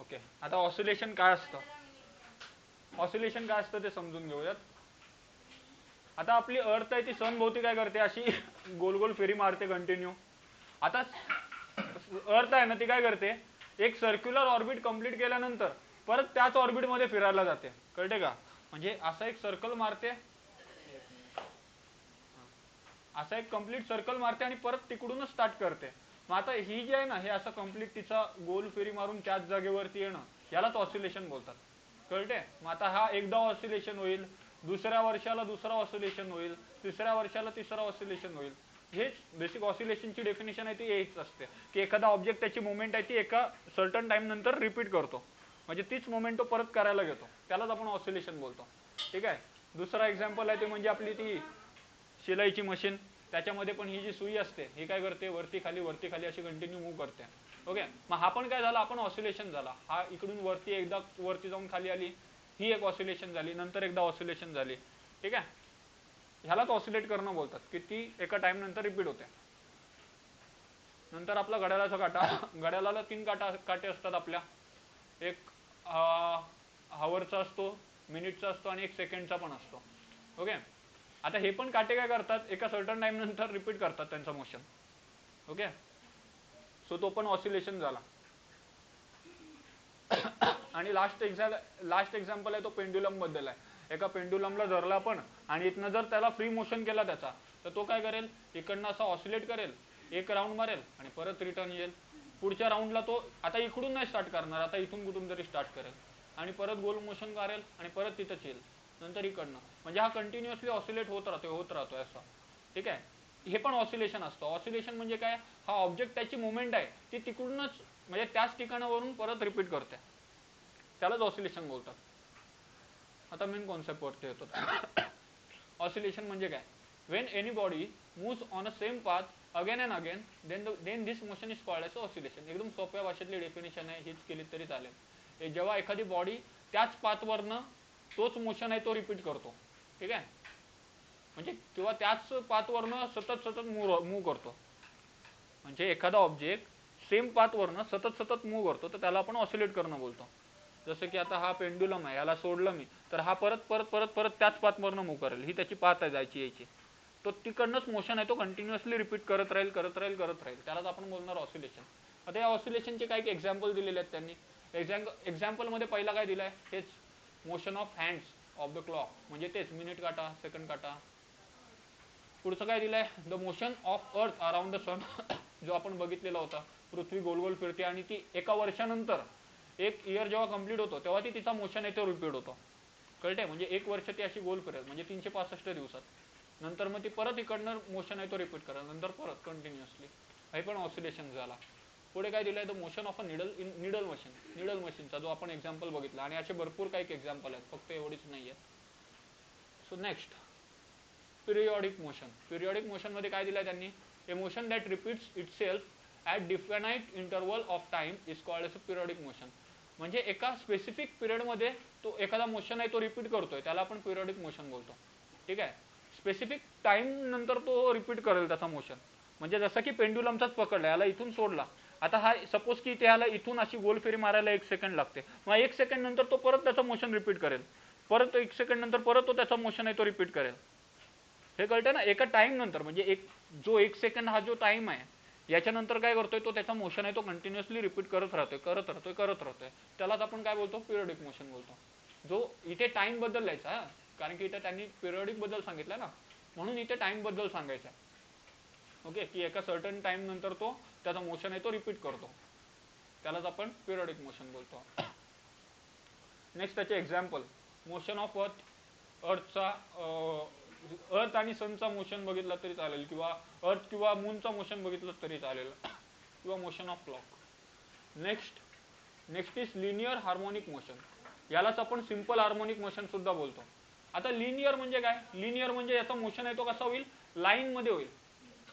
Okay, आता oscillation काय असतं, ऑसिलेशन काय असतं ते समजून घेऊयात. आता आपली अर्थ आहे ती सनभोवती काय करते, अशी गोल गोल फेरी मारते कंटिन्यू. आता अर्थ आहे ना ती काय करते, एक सर्क्युलर ऑर्बिट कंप्लीट केल्यानंतर परत त्याच ऑर्बिट मध्ये फिरायला जाते, कळते का. म्हणजे असा एक सर्कल मारते, असा एक कंप्लीट सर्कल मारते आणि परत तिकडूनच स्टार्ट करते. मग आता ही जी आहे ना, हे असं कंप्लीट तिचा गोल फेरी मारून त्याच जागेवरती येणं, यालाच ऑसिलेशन बोलतात, कळते. मग आता हा एकदा ऑसिलेशन होईल, दुसऱ्या वर्षाला दुसरा ऑसिलेशन होईल, तिसऱ्या वर्षाला तिसरा ऑसिलेशन होईल. हेच बेसिक ऑसिलेशनची डेफिनेशन आहे ती हेच असते, की एखादा ऑब्जेक्ट त्याची मुवमेंट आहे ती एका सर्टन टाइम नंतर रिपीट करतो, म्हणजे तीच मुवमेंट तो परत करायला घेतो, त्यालाच आपण ऑसिलेशन बोलतो. ठीक आहे. दुसरा एक्झाम्पल आहे ते म्हणजे आपली ती शिलाईची मशीन. त्याच्यामध्ये पण ही जी सुई असते ही काय करते, वरती खाली अशी कंटिन्यू मूव्ह करते. ओके, मग हा पण काय झाला, आपण ऑसिलेशन झाला. हा इकडून वरती एकदा वरती जाऊन खाली आली, ही एक ऑसिलेशन झाली, नंतर एकदा ऑसिलेशन झाली. ठीक आहे, ह्यालाच ऑसिलेट करणं बोलतात, की ती एका टाइम नंतर रिपीट होते. नंतर आपला घड्याळाचा काटा, घड्याळाला 3 काटे असतात आपल्या, एक हावरचा असतो, मिनिटचा असतो आणि एक सेकंडचा पण असतो. ओके, आता हे पण काटे काय करतात, एका सर्टन टाइम नंतर रिपीट करतात त्यांचं मोशन. ओके, सो तो पण ऑसिलेशन झाला. आणि लास्ट एक्झाम्पल आहे तो पेंड्युलम बद्दल आहे. एका पेंड्युलमला धरला आपण आणि इथनं जर त्याला फ्री मोशन केला त्याचा, तर तो काय करेल, इकडनं असा ऑसिलेट करेल, एक राऊंड मारेल आणि परत रिटर्न येईल. पुढच्या राऊंडला तो आता इकडून नाही स्टार्ट करणार, आता इथून कुठून तरी स्टार्ट करेल आणि परत गोल मोशन मारेल आणि परत तिथंच येईल, नंतर इकडनं. म्हणजे हा कंटिन्युअसली ऑसिलेट होत राहतोय असं. ठीक आहे, हे पण ऑसिलेशन असतं. ऑसिलेशन म्हणजे काय, हा ऑब्जेक्ट त्याची मुवमेंट आहे ती तिकडूनच म्हणजे त्याच ठिकाणावरून परत रिपीट करते, त्यालाच ऑसिलेशन बोलतात. आता मेन कॉन्सेप्ट वरती येतो. ऑसिलेशन म्हणजे काय, when any body moves on a same path again and again then this motion is called as oscillation. एकदम सोप्या भाषेतली डेफिनेशन आहे, हीच केली तरी चालेल. जेव्हा एखादी बॉडी त्याच पाथवरनं तोच मोशन आहे तो रिपीट करतो. ठीक आहे, म्हणजे किंवा त्याच पाथवरनं सतत मूव्ह करतो. म्हणजे एखादा ऑब्जेक्ट सेम पाथवरनं सतत मूव्ह करतो, तर त्याला आपण ऑसिलेट करणं बोलतो. जसं की आता हा पेंड्युलम आहे, याला सोडलं मी तर हा परत परत परत परत त्याच पाथवरनं मूव्ह करेल, ही त्याची पाथ आहे जायची यायची. तो तिकडनंच मोशन आहे तो कंटिन्युअसली रिपीट करत राहील, त्यालाच आपण बोलणार ऑसिलेशन. आता या ऑसिलेशनचे काही एक्झाम्पल दिलेले आहेत त्यांनी. एक्झाम्पल मध्ये पहिला काय दिलाय, हेच motion of hands of the clock, म्हणजे तेच मिनिट काटा, सेकंड काटा. पुढचं काय दिलंय, the motion of earth around the sun, जो आपण बघितलेला होता, पृथ्वी गोल गोल फिरते आणि ती एका वर्षानंतर, एक इयर जेव्हा कंप्लीट होतो तेव्हा ती तिचा मोशन आहे तो रिपीट होतो, कळते. म्हणजे एक वर्ष ती अशी गोल फिरेल, म्हणजे 365 दिवसात. नंतर मग ती परत इकडनं मोशन आहे तो रिपीट करेल, नंतर परत कंटिन्युअसली. हे पण ऑसिलेशन झाला. पुढे काय दिलंय, the motion of a needle मशीनचा जो आपण एक्झाम्पल बघितला, आणि असे भरपूर काही एक्झाम्पल आहेत, फक्त एवढीच नाहीये. So next, periodic motion. Periodic motion मध्ये काय दिलंय त्यांनी, a motion that repeats itself at definite interval of time is called as a periodic motion. म्हणजे एका स्पेसिफिक पिरियड मध्ये तो एखादा मोशन आहे तो रिपीट करतोय, त्याला आपण पिरियॉडिक मोशन बोलतो. ठीक आहे, स्पेसिफिक टाइम नंतर तो रिपीट करेल त्याचा मोशन. म्हणजे जसं की पेंड्युलमचाच पकडला, याला इथून सोडला, आता हा सपोज की त्याला इथून अशी गोल फेरी मारायला 1 सेकंड लागते, मग 1 सेकंड नंतर तो परत त्याचा मोशन रिपीट करेल, परत 1 सेकंड नंतर परत तो त्याचा मोशन आहे तो रिपीट करेल. हे कळतं ना, एका टाइम नंतर. म्हणजे जो 1 सेकंड हा जो टाइम आहे, याच्यानंतर काय करतोय तो, त्याचा मोशन आहे तो कंटिन्युअसली रिपीट करत राहतोय. त्यालाच आपण काय बोलतो, पिरियडिक मोशन बोलतो. जो इथे टाइम बद्दल लिहायचा, कारण की इथे त्यांनी पिरियडिक बद्दल सांगितलं ना, म्हणून इथे टाइम बद्दल सांगायचं. ओके, की एका सर्टन टाइम नंतर तो त्याचा मोशन आहे तो रिपीट करतो, त्यालाच आपण पिरियडिक मोशन बोलतो. नेक्स्ट त्याचे एक्झाम्पल, मोशन ऑफ अर्थचा, अर्थ आणि सनचा मोशन बघितला तरी चालेल, किंवा अर्थ किंवा मूनचा मोशन बघितलं तरी चालेल, किंवा motion of clock. Next is linear harmonic motion. यालाच आपण सिंपल हार्मोनिक मोशन सुद्धा बोलतो. आता लिनियर म्हणजे काय, लिनियर म्हणजे याचा मोशन आहे तो कसा होईल, लाईन मध्ये होईल,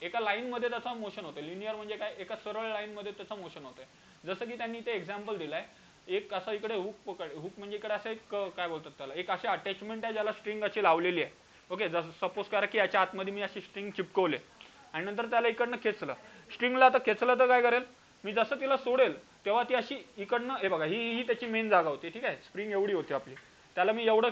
एका लाईन मध्ये त्याचा मोशन होते. लिनियर म्हणजे काय, एका सरळ लाईन मध्ये त्याचा मोशन होते. जसं की त्यांनी इथे एक्झाम्पल दिलाय, एक असा इकडे हुक म्हणजे इकडे असं एक काय बोलतात त्याला, एक अशी अटॅचमेंट आहे ज्याला स्ट्रिंग अशी लावलेली आहे. ओके, जसं सपोज करा की याच्या आतमध्ये मी अशी स्ट्रिंग चिपकवले आणि नंतर त्याला इकडनं खेचलं, स्ट्रिंगला आता खेचलं तर काय करेल, मी जसं तिला सोडेल तेव्हा ती अशी इकडनं, हे बघा ही त्याची मेन जागा होती, ठीक आहे, स्प्रिंग एवढी होती आपली, त्याला मी एवढं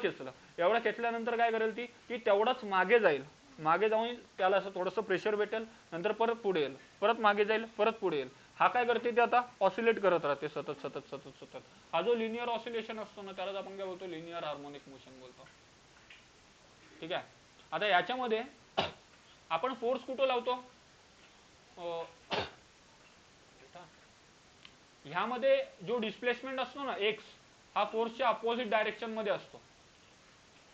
खेचल्यानंतर काय करेल ती तेवढाच मागे जाईल, मागे जाऊन त्याला असं थोडंसं प्रेशर भेटेल, नंतर परत पुढे येईल, परत मागे जाईल, परत पुढे येईल. हा काय करते ते आता ऑसिलेट करत राहते सतत. हा जो लिनियर ऑसिलेशन असतो ना त्यालाच आपण काय बोलतो, लिनियर हार्मोनिक मोशन बोलतो. ठीक आहे. आता याच्यामध्ये आपण फोर्स कुठं लावतो, ह्यामध्ये जो डिस्प्लेसमेंट असतो ना एक्स, हा फोर्सच्या अपोजिट डायरेक्शन मध्ये असतो.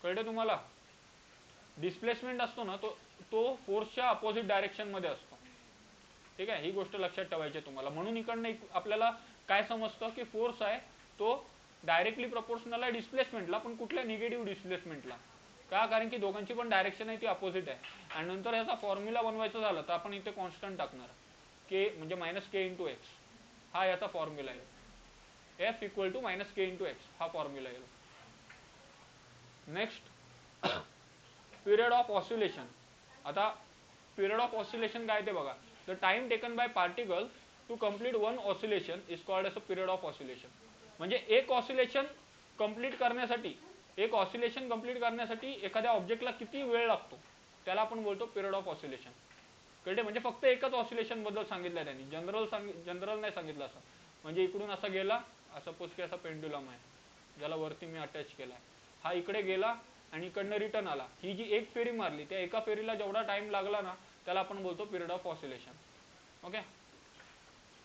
कळते तुम्हाला? डिस्प्लेसमेंट असतो ना तो फोर्सच्या अपोजिट डायरेक्शन मध्ये असतो. ठीक आहे, ही गोष्ट लक्षात ठेवायची तुम्हाला. म्हणून इकडनं आपल्याला काय समजतं की फोर्स आहे तो डायरेक्टली प्रपोर्शनल आहे डिस्प्लेसमेंटला, पण कुठल्या निगेटिव्ह डिस्प्लेसमेंटला. का? कारण की दोघांची पण डायरेक्शन आहे ती अपोजिट आहे. आणि नंतर याचा फॉर्म्युला बनवायचा झाला तर आपण इथे कॉन्स्टंट टाकणार, के म्हणजे -k × x, हा याचा फॉर्म्युला आहे. F = -k × x हा फॉर्म्युला येईल. Next, period of oscillation. आता पिरियड ऑफ ऑसिलेशन काय ते बघा. The time taken by particle to complete one oscillation is called as a period of oscillation. म्हणजे एक ऑसिलेशन कंप्लीट करण्यासाठी एखाद्या ऑब्जेक्टला किती वेळ लागतो त्याला आपण बोलतो पिरियड ऑफ ऑसिलेशन. कळते? म्हणजे फक्त एकच ऑसिलेशन बद्दल सांगितलंय त्यांनी, जनरल नाही सांगितलं असं. म्हणजे इकडून असा गेला, सपोज की असा पेंड्युलम आहे ज्याला वरती मी अटॅच केलाय, हा इकडे गेला आणि इकडनं रिटर्न आला, ही जी एक फेरी मारली त्या एका फेरीला जेवढा टाइम लागला ना त्याला आपण बोलतो पिरियड ऑफ ऑसिलेशन. ओके.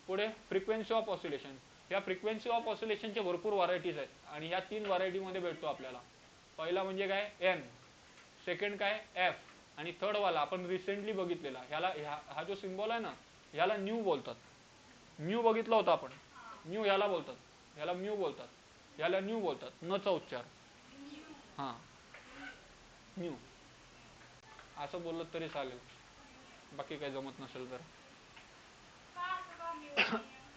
पुढे फ्रिक्वेन्सी ऑफ ऑसिलेशन. या फ्रिक्वेन्सी ऑफ ऑसिलेशनचे भरपूर व्हरायटीज आहेत आणि ह्या 3 व्हरायटी मध्ये भेटतो आपल्याला. पहिला म्हणजे काय, एन, सेकंड काय एफ, आणि थर्ड वाला आपण रिसेंटली बघितलेला, ह्याला हा जो सिम्बॉल आहे ना ह्याला न्यू बोलतात. म्यू बघितला होता आपण, न्यू ह्याला बोलतात, ह्याला म्यू बोलतात, ह्याला न्यू बोलतात, नचा उच्चार. हा, न्यू असं बोललं तरी चालेल, बाकी काही जमत नसेल तर.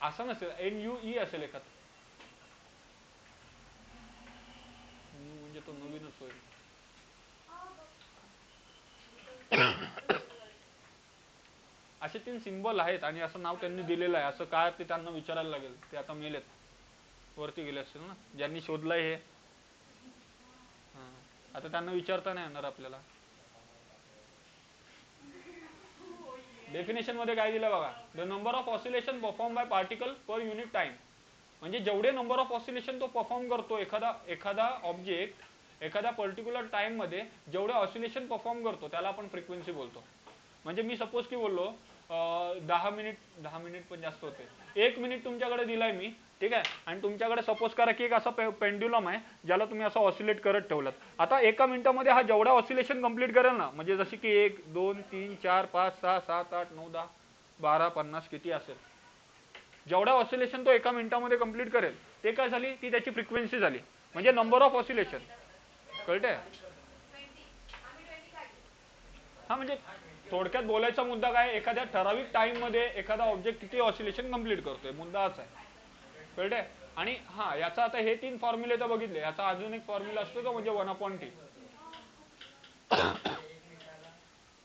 असं नसेल, NUE असेल एखाद, न्यू म्हणजे तो नवीनच होईल. असे 3 सिम्बॉल आहेत आणि असं नाव त्यांनी दिलेलं आहे. असं काय ते त्यांना विचारायला लागेल, ते आता मेलेत, वरती गेले असतील ना ज्यांनी शोधलंय हे. आता त्यांना विचारता नाही येणार आपल्याला. डेफिनेशन मध्ये काय दिलं बघा, the number of oscillation perform by particle per unit time. म्हणजे जेवढे नंबर ऑफ ऑसिलेशन तो परफॉर्म करतो एखादा ऑब्जेक्ट एखाद्या पर्टिक्युलर टाइम मध्ये जेवढे ऑसिलेशन परफॉर्म करतो त्याला आपण फ्रिक्वेन्सी बोलतो. म्हणजे मी सपोज की बोललो 10 मिनिट पण जास्त होते, 1 मिनिट तुमच्याकडे दिलाय मी, ठीक आहे, आणि तुमच्याकडे सपोज करा की एक असा पेंड्युलम आहे ज्याला तुम्ही असं ऑसिलेट करत ठेवलात. आता एका मिनिटामध्ये हा जेवढा ऑसिलेशन कंप्लीट करेल ना, म्हणजे जशी की 1 2 3 4 5 6 7 8 9 10 12 50 किती असेल, जेवढा ऑसिलेशन तो एका मिनिटामध्ये कंप्लीट करेल ते काय झाली, ती त्याची फ्रिक्वेन्सी झाली, म्हणजे नंबर ऑफ ऑसिलेशन. कळतंय? हा, म्हणजे थोडक्यात बोलायचा मुद्दा काय, एखाद्या ठराविक टाइम मध्ये एखादा ऑब्जेक्ट किती ऑसिलेशन कंप्लीट करतोय, मुद्दा असा आहे. कळतंय? आणि हा, याचा आता हे 3 फॉर्म्युले तर बघितले, याचा अजून एक फॉर्म्युला असतो तो म्हणजे 1/T.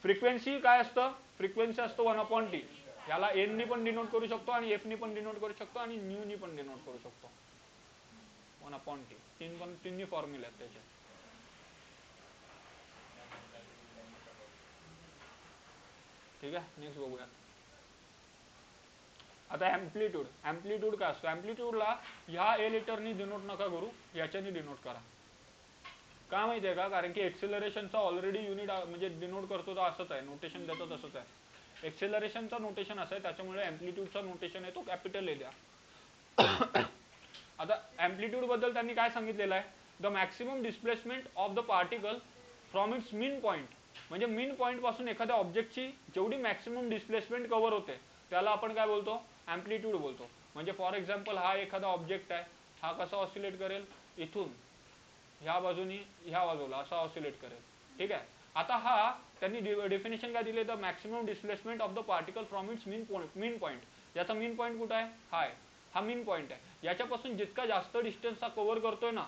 फ्रिक्वेन्सी काय असतं, फ्रिक्वेन्सी असतो 1/T. याला एन नी पण डिनोट करू शकतो आणि एफ नी पण डिनोट करू शकतो आणि न्यू नी पण डिनोट करू शकतो. 1/T. तिन्ही फॉर्म्युले आहेत त्याचे. ठीक आहे, नेक्स्ट बघूया. आता ऍम्प्लिट्यूड काय असतो, ऍम्प्लिट्यूडला ह्या ए लेटरनी डिनोट नका करू, याच्यानी डिनोट करा. का माहितीये का, कारण की एक्सेलरेशनचा ऑलरेडी युनिट म्हणजे डिनोट करतो तर असंच आहे, नोटेशन देतो तसंच आहे. एक्सेलरेशनचा नोटेशन असं आहे, त्याच्यामुळे ऍम्प्लिट्यूडचा नोटेशन आहे तो कॅपिटल ए द्या. आता ऍम्प्लिट्यूड बद्दल त्यांनी काय सांगितलेलं आहे, the maximum displacement of the particle from its mean point. म्हणजे मीन पॉइंट पासून एखाद्या ऑब्जेक्टची जेवढी मॅक्सिमम डिस्प्लेसमेंट कव्हर होते त्याला आपण काय बोलतो, ऍम्प्लिट्यूड बोलतो. म्हणजे फॉर एक्झाम्पल हा एखादा ऑब्जेक्ट आहे, हा कसा ऑसिलेट करेल, इथून ह्या बाजूनी ह्या बाजूला असा ऑसिलेट करेल. ठीक आहे. आता हा त्यांनी डेफिनेशन काय दिले, the maximum displacement of the particle from its mean point. याचा मीन पॉइंट कुठं आहे, हा मीन पॉइंट आहे, याच्यापासून जितका जास्त डिस्टन्स हा कव्हर करतोय ना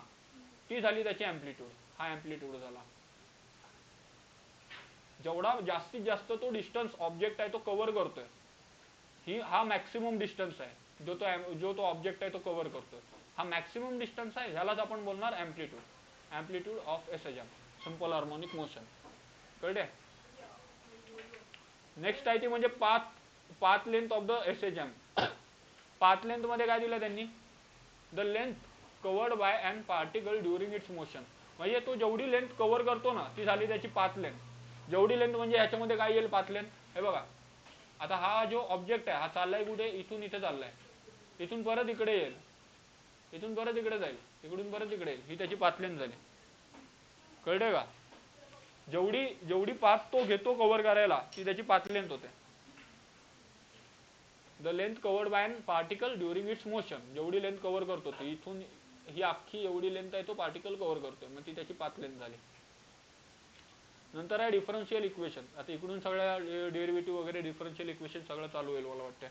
ती झाली त्याची ऍम्प्लिट्यूड. हा ऍम्प्लिट्यूड झाला. जेवढा जास्तीत जास्त तो डिस्टन्स ऑब्जेक्ट आहे तो कव्हर करतोय हा मॅक्सिमम डिस्टन्स आहे जो तो ऑब्जेक्ट आहे तो कव्हर करतो. हा मॅक्सिमम डिस्टन्स आहे, ह्यालाच आपण बोलणार amplitude of SHM, simple harmonic motion. कळते? नेक्स्ट आहे ती म्हणजे path length of the SHM. Path length मध्ये काय दिलं त्यांनी, the length covered by an particle during its motion. म्हणजे तो जेवढी लेंथ कव्हर करतो ना ती झाली त्याची पाथ लेंथ. जेवढी लेंथ म्हणजे ह्याच्यामध्ये काय येईल पाथ लेंथ, हे बघा आता हा जो ऑब्जेक्ट आहे हा चाललाय कुठे, इथून इथे चाललाय, इथून परत इकडे येईल, इथून परत इकडे जाईल, इकडून परत इकडे येईल, ही त्याची पाथ लेंथ झाली. कळते का? जेवढी पाथ तो घेतो कव्हर करायला ती त्याची पाथ लेंथ होते. The length covered by an particle during its motion. जेवढी लेंथ कव्हर करतो ती इथून ही अख्खी एवढी लेंथ आहे तो पार्टिकल कव्हर करतोय, मग ती त्याची पाथ लेंथ झाली. नंतर आहे डिफरन्शियल इक्वेशन. आता इकडून सगळ्या डेरिव्हेटिव्ह वगैरे डिफरन्शियल इक्वेशन सगळं चालू होईल मला वाटतं.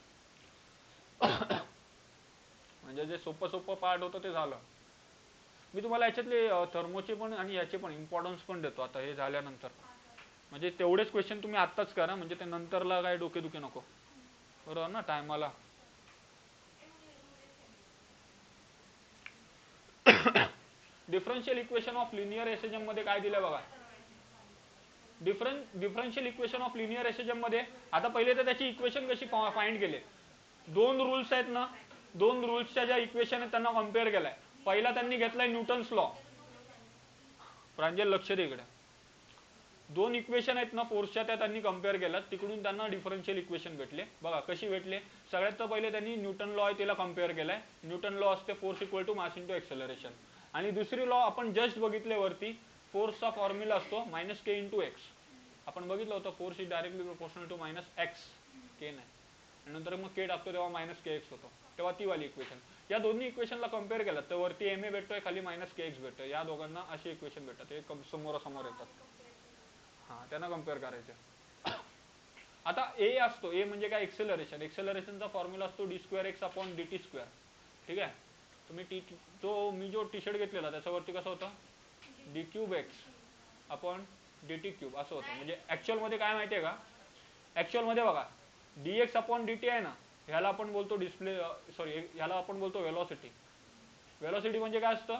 म्हणजे जे सोपं पार्ट होतं ते झालं. मी तुम्हाला याच्यातले थर्मोचे पण आणि याचे पण इम्पॉर्टन्स पण देतो आता हे झाल्यानंतर. म्हणजे तेवढेच क्वेश्चन तुम्ही आत्ताच करा, म्हणजे ते नंतरला काय डोकेदुखी नको, बरोबर ना टायमाला. डिफरन्शियल इक्वेशन ऑफ लिनियर एसएजएम मध्ये काय दिलंय बघा. डिफरन्शियल इक्वेशन ऑफ लिनियर एसएजएम मध्ये आता पहिले तर त्याची इक्वेशन कशी फाइंड केली. दोन रूल्स आहेत ना, दोन रूल्सच्या ज्या इक्वेशन आहेत त्यांना कम्पेअर केलाय. पहिला त्यांनी घेतलाय न्यूटन्स लॉ. प्रांजल लक्ष दे इकडे. दोन इक्वेशन आहेत ना फोर्सच्या त्या त्यांनी कम्पेअर केल्यात, तिकडून त्यांना डिफरन्शियल इक्वेशन भेटले. बघा कशी भेटले. सगळ्यात तर पहिले त्यांनी न्यूटन लॉ आहे तिला कम्पेअर केलाय. न्यूटन लॉ असते force equal to mass into acceleration. आणि दुसरी लॉ आपण जस्ट बघितले वरती, फोर्सचा फॉर्म्युला असतो मायनस के इंटू एक्स. आपण बघितलं होतं force is directly proportional to minus X, K नाही, आणि नंतर मग के टाकतो तेव्हा मायनस के एक्स होतो, तेव्हा ती वाली इक्वेशन. या दोन्ही इक्वेशनला कम्पेअर केलं तर वरती एम ए भेटतोय, खाली मायनस के एक्स भेटतोय. या दोघांना अशी इक्वेशन भेटतात, हे समोरासमोर येतात. हा त्यांना कम्पेअर करायचे. आता ए असतो, ए म्हणजे काय एक्सेलरेशन. एक्सेलरेशनचा फॉर्म्युला असतो D square X upon D T square. ठीक आहे. तुम्ही मी जो टी शर्ट घेतलेला त्याच्यावरती कसं होतं, D cube x upon D T cube असं होतं. म्हणजे ऍक्च्युअल मध्ये काय माहितीये का, ऍक्च्युअल मध्ये बघा D x upon D T आहे ना, ह्याला आपण बोलतो ह्याला आपण बोलतो वेलॉसिटी. वेलॉसिटी म्हणजे काय असतं,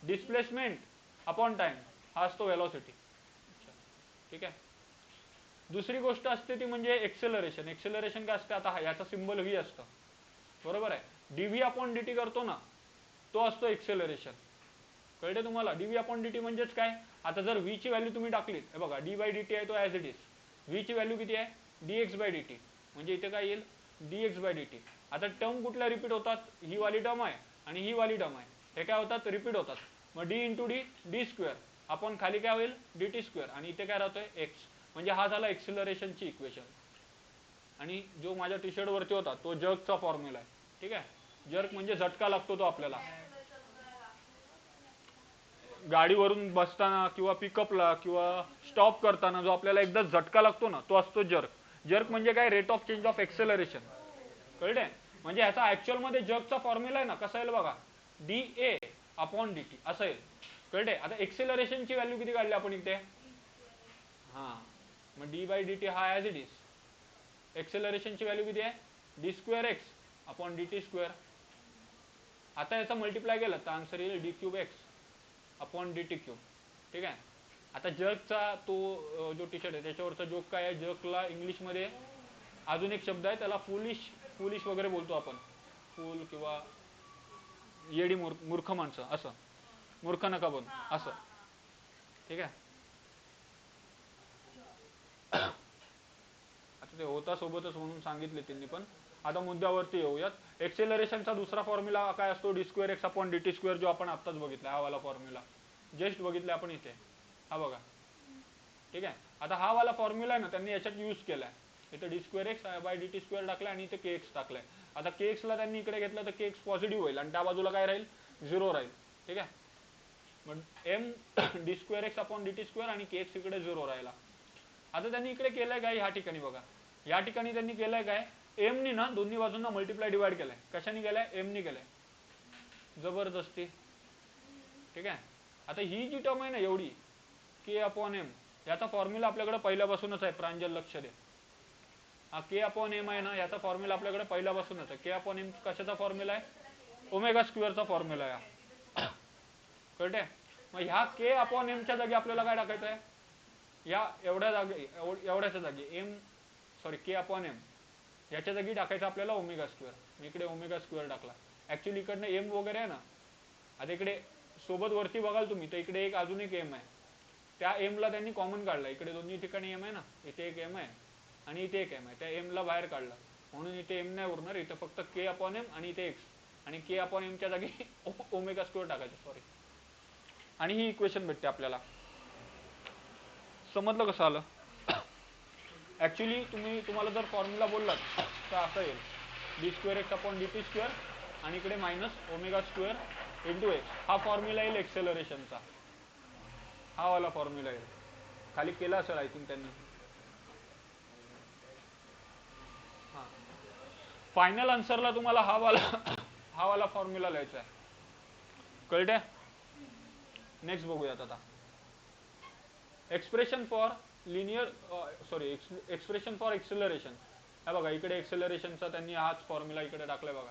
डिस्प्लेसमेंट अपॉन टाइम, हा असतो वेलॉसिटी. ठीक आहे. दुसरी गोष्ट असते ती म्हणजे एक्सेलरेशन. एक्सेलरेशन काय असतं, आता याचा सिंबल व्ही असतं, बरोबर आहे. डीव्ही अपॉन डीटी करतो ना तो असतो एक्सेलरेशन. कळते तुम्हाला. डीव्ही अपॉन डीटी म्हणजेच काय, आता जर व्ही ची व्हॅल्यू तुम्ही टाकलीत, हे बघा डी बाय डीटी आहे तो ऍज इट इज. व्ही ची व्हॅल्यू किती आहे, डी एक्स बाय डीटी, म्हणजे इथे काय येईल डी एक्स बाय डीटी. आता टर्म कुठल्या रिपीट होतात, ही वाली टर्म आहे आणि ही वाली टर्म आहे, हे काय होतात रिपीट होतात. मग D into D, D square आपण खाली काय होईल डी टी स्क्वेअर, आणि इथे काय राहतोय एक्स. म्हणजे हा झाला एक्सेलरेशनची इक्वेशन. आणि जो माझ्या टी शर्ट वरती होता तो जर्कचा फॉर्म्युला आहे. ठीक आहे. जर्क म्हणजे झटका लागतो तो आपल्याला गाडीवरून बसताना किंवा पिकअपला किंवा स्टॉप करताना जो आपल्याला एकदा झटका लागतो ना तो असतो जर्क. जर्क म्हणजे काय, rate of change of acceleration. कळले. म्हणजे ह्याचा ऍक्च्युअल मध्ये जर्कचा फॉर्म्युला आहे ना कसा येईल बघा, D A upon D T असं येईल. कळले. आता एक्सेलरेशनची व्हॅल्यू किती काढली आपण इथे, हा मग डी बाय डी टी हा ऍज इट इज. एक्सेलरेशनची व्हॅल्यू किती आहे, D square X upon D T square. आता याचा मल्टिप्लाय केला तर आन्सर येईल D cube x upon D T cube. ठीक आहे. आता जर्कचा तो जो टी शर्ट आहे त्याच्यावरचा जोक काय आहे, जर्कला इंग्लिशमध्ये अजून एक शब्द आहे, त्याला फुलिश वगैरे बोलतो आपण. फुल किंवा येडी मूर्ख माणसं असं, मूर्ख नका बन असं. ठीक आहे. आता ते होता सोबतच म्हणून सांगितले त्यांनी पण. आता मुद्द्यावरती येऊयात. एक्सेलरेशनचा दुसरा फॉर्म्युला काय असतो, D square X upon D T square, जो आपण आत्ताच बघितला हा वाला फॉर्म्युला जस्ट बघितला आपण इथे, हा बघा. ठीक आहे. आता हा वाला फॉर्म्युला आहे ना त्यांनी याच्यात यूज केलाय. इथे D square X by D T square टाकलाय आणि इथे के एक्स टाकलाय. आता के एक्स ला त्यांनी इकडे घेतलं तर के एक्स पॉझिटिव्ह होईल आणि त्या बाजूला काय राहील, झिरो राहील. ठीक आहे. मग M D square X upon D T square आणि के एक्स इकडे झिरो राहिला. आता त्यांनी इकडे केलंय काय, ह्या ठिकाणी बघा, या ठिकाणी त्यांनी केलंय काय, एम नी ना दोन्ही बाजूंना मल्टिप्लाय डिवाइड केलाय. कशाने केलाय, एम नी केलाय, जबरदस्ती. ठीक आहे. आता ही जी टर्म आहे ना एवढी, के अपॉन एम, याचा फॉर्म्युला आपल्याकडे पहिल्यापासूनच आहे, प्रांजल लक्ष दे. हा के अपॉन एम आहे ना, याचा फॉर्म्युला आपल्याकडे पहिल्यापासूनच आहे. के अपॉन एम कशाचा फॉर्म्युला आहे? ओमेगा स्क्वेअरचा फॉर्म्युला आहे. कळते? मग ह्या के अपॉन एमच्या जागी आपल्याला काय टाकायचं आहे? या एवढ्याच्या जागी के अपॉन एम याच्या जागी टाकायचं आपल्याला ओमेगा स्क्वेअर. मी इकडे ओमेगा स्क्वेअर टाकला. ऍक्च्युली इकडनं एम वगैरे आहे ना, आता इकडे सोबत वरती बघाल तुम्ही तर इकडे एक अजून एक एम आहे. त्या एम ला त्यांनी कॉमन काढला. इकडे दोन्ही ठिकाणी एम आहे ना, इथे एक एम आहे आणि इथे एक एम आहे. त्या एम ला बाहेर काढला म्हणून इथे एम नाही उरणार, इथे फक्त के अपॉन एम आणि इथे एक्स, आणि के अपॉन एमच्या जागी ओमेगा स्क्वेअर टाकायचं. सॉरी. आणि ही इक्वेशन भेटते आपल्याला. समजलं कसं आलं? ऍक्च्युली तुम्हाला जर फॉर्म्युला बोललात तर असं येईल, D square X upon D T square आणि इकडे minus omega square into x. हा फॉर्म्युला येईल एक्सेलरेशनचा. हा वाला फॉर्म्युला येईल. खाली केला असेल आय थिंक त्यांनी. हा, फायनल आन्सरला तुम्हाला हा वाला फॉर्म्युला लिहायचा आहे. कळते? नेक्स्ट बघूयात आता. Expression for expression for acceleration. हा बघा इकडे एक्सेलरेशनचा त्यांनी हाच फॉर्म्युला इकडे टाकलाय बघा.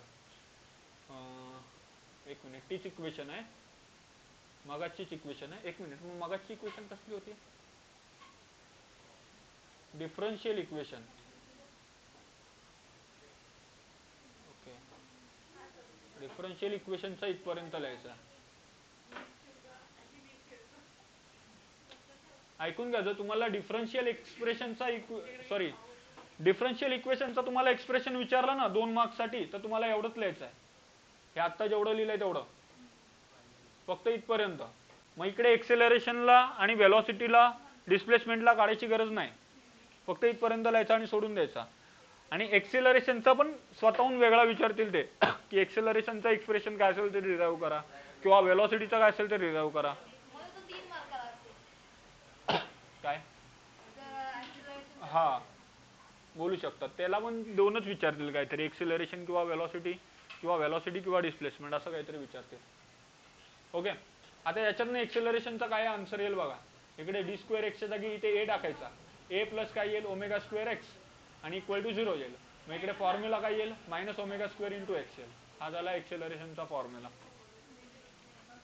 एक मिनिट, तीच इक्वेशन आहे, मगाचीच इक्वेशन आहे. एक मिनिट, मग मगाची इक्वेशन कसली होती? Differential equation. ओके, डिफरन्शियल इक्वेशनचा इथपर्यंत लिहायचा. ऐकून घ्या, जर तुम्हाला डिफरन्शियल इक्वेशनचा तुम्हाला एक्सप्रेशन विचारलं ना 2 मार्क्ससाठी, तर तुम्हाला एवढंच लिहायचं आहे. हे आता जेवढं लिहिलंय तेवढं, फक्त इथपर्यंत. मग इकडे एक्सेलरेशनला आणि व्हेलॉसिटीला डिस्प्लेसमेंटला काढायची गरज नाही, फक्त इथपर्यंत लिहायचं आणि सोडून द्यायचा. आणि एक्सेलरेशनचा पण स्वतःहून वेगळा विचारतील ते, की एक्सेलरेशनचा एक्सप्रेशन काय असेल ते रिझर्व करा, किंवा व्हेलॉसिटीचा काय असेल ते रिझर्व करा. काय? हा, बोलू शकतात. त्याला पण 2च विचारतील काहीतरी, एक्सेलरेशन किंवा व्हेलॉसिटी किंवा डिस्प्लेसमेंट असं काहीतरी विचारतील. ओके, आता याच्यातनं एक्सेलरेशनचा काय आन्सर येईल बघा. इकडे डी स्क्वेअर एक्सच्या जागी इथे ए टाकायचा. ए प्लस काय येईल? ओमेगा स्क्वेअर एक्स आणि इक्वल टू 0 येईल. मग इकडे फॉर्म्युला काय येईल? Minus omega square into x येईल. हा झाला एक्सेलरेशनचा फॉर्म्युला.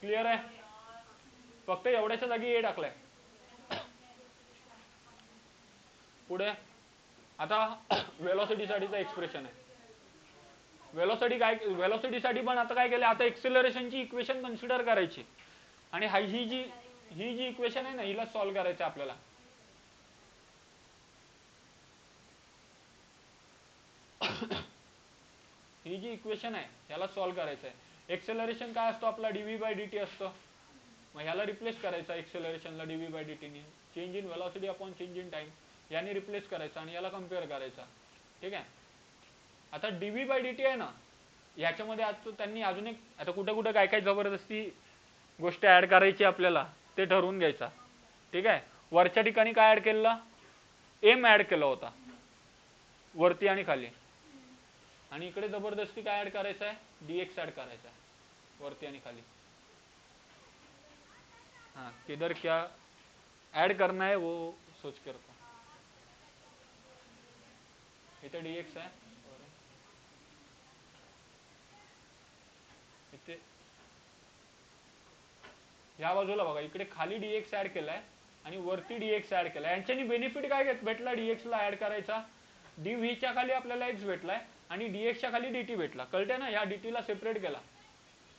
क्लिअर आहे? फक्त एवढ्याच्या जागी ए टाकलाय. पुढे आता व्हेलॉसिटीसाठीचं एक्सप्रेशन आहे. व्हेलॉसिटीसाठी पण आता काय केलं, आता एक्सेलरेशनची इक्वेशन कन्सिडर करायची आणि ही जी इक्वेशन आहे ना, हिला सॉल्व्ह करायचं आपल्याला. ही जी इक्वेशन आहे ह्याला सॉल्व्ह करायचं आहे. एक्सेलरेशन काय असतो आपला? डीव्ही बाय डीटी असतो. मग ह्याला रिप्लेस करायचा एक्सेलरेशनला डीव्ही बाय डीटीने. Change in velocity upon change in time याने रिप्लेस करायचा आणि याला कम्पेअर करायचा. ठीक आहे. आता डीव्ही बाय डीटी आहे ना, ह्याच्यामध्ये आज त्यांनी अजून एक, आता कुठे कुठे काय काय जबरदस्ती गोष्ट ऍड करायची आपल्याला ते ठरवून घ्यायचा. ठीक आहे. वरच्या ठिकाणी काय ऍड केलेला? एम ऍड केला होता वरती आणि खाली, आणि इकडे जबरदस्ती काय ऍड करायचा आहे? डीएक्स ऍड करायचा आहे वरती आणि खाली. हाँ, किधर क्या ऐड करना है वो सोच के रखो. इथे dx आहे, इथे या बाजूला बघा, इकडे खाली dx ऍड केलाय आणि वरती dx ऍड केलाय. यांच्यानी बेनिफिट काय भेटला dx ला ऍड करायचा? dv च्या खाली आपल्याला x भेटलाय आणि dx च्या खाली dt भेटला. कळते ना? या dt ला सेपरेट केला,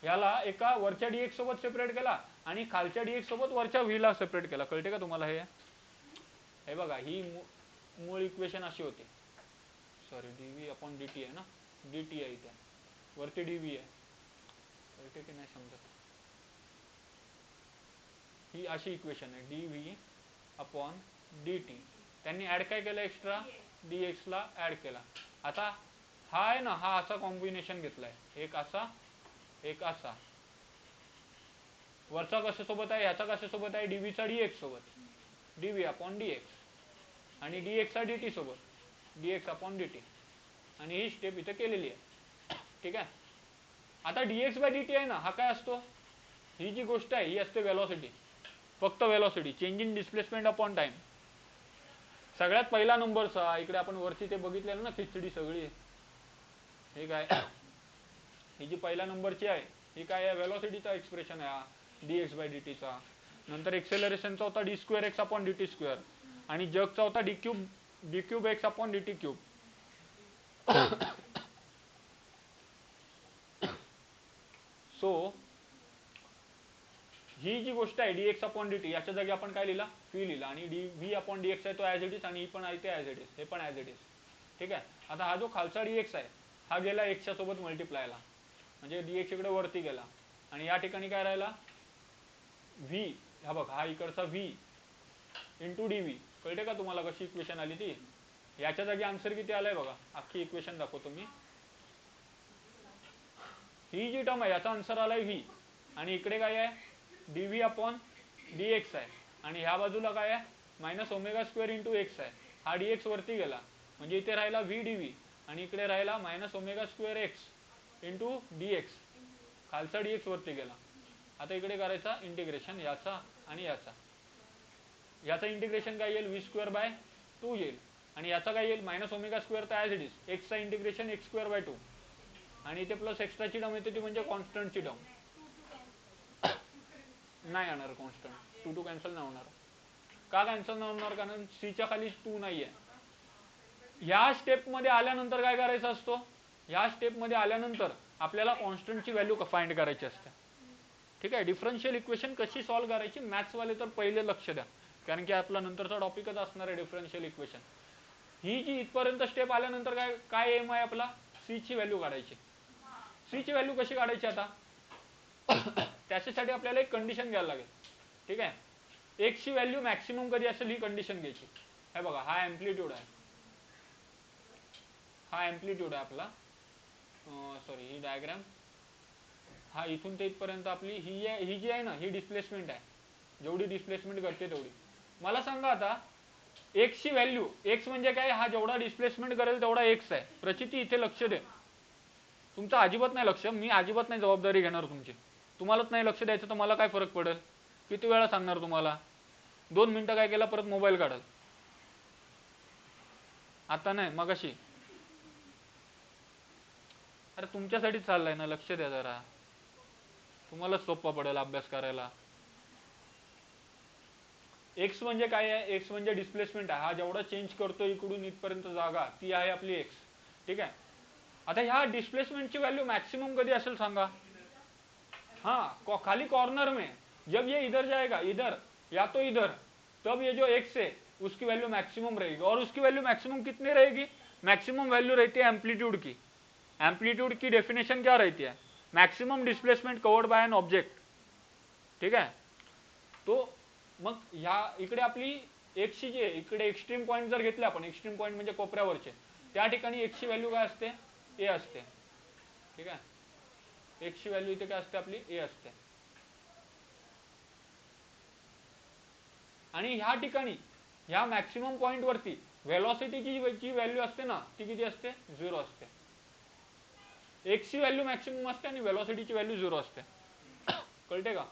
याला एका वरच्या dx सोबत सेपरेट केला आणि खालच्या dx सोबत वरच्या v ला सेपरेट केला. कळते का तुम्हाला? हे बघा, ही मूळ इक्वेशन अशी होती. सॉरी, dv अपॉन dt आहे ना, dt आहे इथे, वरती dv आहे. कळते की नाही समजत? ही अशी इक्वेशन आहे, dv अपॉन dt. त्यांनी ऍड काय केलं? एक्स्ट्रा dx ला ऍड केला. आता हा आहे ना, हा असा कॉम्बिनेशन घेतलाय, एक असा एक असा. वरचा कशासोबत आहे? ह्याचा कशासोबत आहे? dv चा dx सोबत, dv अपॉन dx, आणि dx चा dt सोबत, dx अपॉन dt. आणि ही स्टेप इथे केलेली आहे. ठीक आहे. आता dx बाय dt आहे ना, हा काय असतो? ही जी गोष्ट आहे ही असते व्हेलॉसिटी, फक्त velocity, change in displacement upon time. सगळ्यात पहिला नंबरचा इकडे आपण वरची ते बघितलेलं ना खिचडी सगळी, हे काय ही जी पहिल्या नंबरची आहे ही काय आहे, वेलोसिटीचा एक्सप्रेशन आहे हा dx बाय dt चा. नंतर एक्सेलरेशनचा होता d square x upon dt square आणि जगचा होता d cube x upon dt cube. So ही जी गोष्ट आहे dx अपॉन dt याच्या जागी आपण काय लिहिला, v लिहिला आणि v अपॉन dx आहे तो ऍज इट इज आणि ही पण आहे ते ऍज इट इज, हे पण ऍज इट इज. ठीक आहे. आता हा जो खालचा dx आहे हा गेला x च्या सोबत मल्टिप्लायला, म्हणजे dx इकडे वरती गेला आणि या ठिकाणी काय राहिला v. हा बघ हा इकडचा v इंटू dv. कळते का तुम्हाला कशी इक्वेशन आली ती. याच्या जागी आन्सर किती आलाय बघा, अख्खी इक्वेशन दाखवतो मी. ही जी टर्म आहे याचा आन्सर आलाय v आणि इकडे काय आहे dv अपॉन dx आहे आणि ह्या बाजूला काय आहे minus omega square into x आहे. हा dx वरती गेला म्हणजे इथे राहिला v dv आणि इकडे राहिला minus omega square x into dx. खालचा dx वरती गेला. आता इकडे करायचा इंटिग्रेशन याचा आणि याचा. याचा इंटिग्रेशन काय येईल v स्क्वेअर बाय 2 येईल आणि याचा काय येईल मायनस ओमेगा स्क्वेअर तर ॲज इट इज, एक्स चा इंटिग्रेशन एक्स स्क्वेअर बाय 2 आणि इथे प्लस एक्स्ट्राची टर्म येते ती म्हणजे कॉन्स्टंटची टर्म. नाही येणार कॉन्स्टंट, 2 कॅन्सल नाही होणार. का कॅन्सल नाही होणार, कारण c च्या खाली 2 नाहीये. ह्या स्टेप मध्ये आल्यानंतर काय करायचा असतो, ह्या स्टेप मध्ये आल्यानंतर आपल्याला कॉन्स्टंटची व्हॅल्यू फाइंड करायची असते. ठीक आहे. डिफरन्शियल इक्वेशन कशी सॉल्व्ह करायची मॅथ्स वाले तर पहिले लक्ष द्या, कारण की आपला नंतरचा टॉपिकच असणार आहे डिफरन्शियल इक्वेशन. ही जी इथपर्यंत स्टेप आल्यानंतर काय काय एम आहे आपला, सी ची व्हॅल्यू काढायची. सी ची व्हॅल्यू कशी काढायची आता त्याच्यासाठी आपल्याला एक कंडिशन घ्यायला लागेल. ठीक आहे. एक्स ची व्हॅल्यू मॅक्सिमम कधी असेल ही कंडिशन घ्यायची. हे बघा हा अँप्लिट्यूड आहे, हा अँप्लिट्यूड आहे आपला, सॉरी ही डायग्राम, हा इथून ते इथपर्यंत आपली ही जी आहे ना ही डिस्प्लेसमेंट आहे, जेवढी डिस्प्लेसमेंट करते तेवढी. मला सांगा आता एक्स ची व्हॅल्यू, एक्स म्हणजे काय, हा जेवढा डिस्प्लेसमेंट करेल तेवढा एक्स आहे. प्रचिती इथे लक्ष दे, तुमचं अजिबात नाही लक्ष, मी अजिबात नाही जबाबदारी घेणार तुमची. तुम्हालाच नाही लक्ष द्यायचं तर मला काय फरक पडेल, किती वेळा सांगणार तुम्हाला. 2 मिनिटं काय केला परत मोबाईल काढाल. आता नाही मगाशी. अरे तुमच्यासाठी चाललंय ना, लक्ष द्या जरा, तुम्हाला सोपं पडेल अभ्यास करायला. एक्स म्हणजे काय आहे, एक्स म्हणजे डिस्प्लेसमेंट आहे, हा जेवढा चेंज करतो इकडून इथपर्यंत जागा ती आहे आपली एक्स. ठीक आहे. आता ह्या डिस्प्लेसमेंटची व्हॅल्यू मॅक्सिमम कधी असेल सांगा. हाँ खाली कॉर्नर में जब ये इधर जाएगा, इधर या तो इधर, तब ये जो एक्स है उसकी वैल्यू मैक्सिमम रहेगी. और उसकी वैल्यू मैक्सिमम कितनी रहेगी, मैक्सिमम वैल्यू रहती है एम्पलीट्यूड की. एम्पलीट्यूड की डेफिनेशन क्या रहती है, maximum displacement covered by an object. ठीक आहे. तो मग ह्या इकडे आपली एक्सची जी इकडे एक्स्ट्रीम पॉईंट जर घेतले आपण, एक्स्ट्रीम पॉईंट म्हणजे कोपऱ्यावरचे, त्या ठिकाणी एक्सची व्हॅल्यू काय असते, ए असते. ठीक आहे. एक्सची व्हॅल्यू इथे काय असते आपली ए असते. आणि ह्या ठिकाणी ह्या मॅक्सिमम पॉइंट वरती व्हेलॉसिटीची जी व्हॅल्यू असते ना ती किती असते, 0 असते. एक्सची व्हॅल्यू मॅक्सिमम असते आणि व्हेलॉसिटीची व्हॅल्यू 0 असते. कळते का.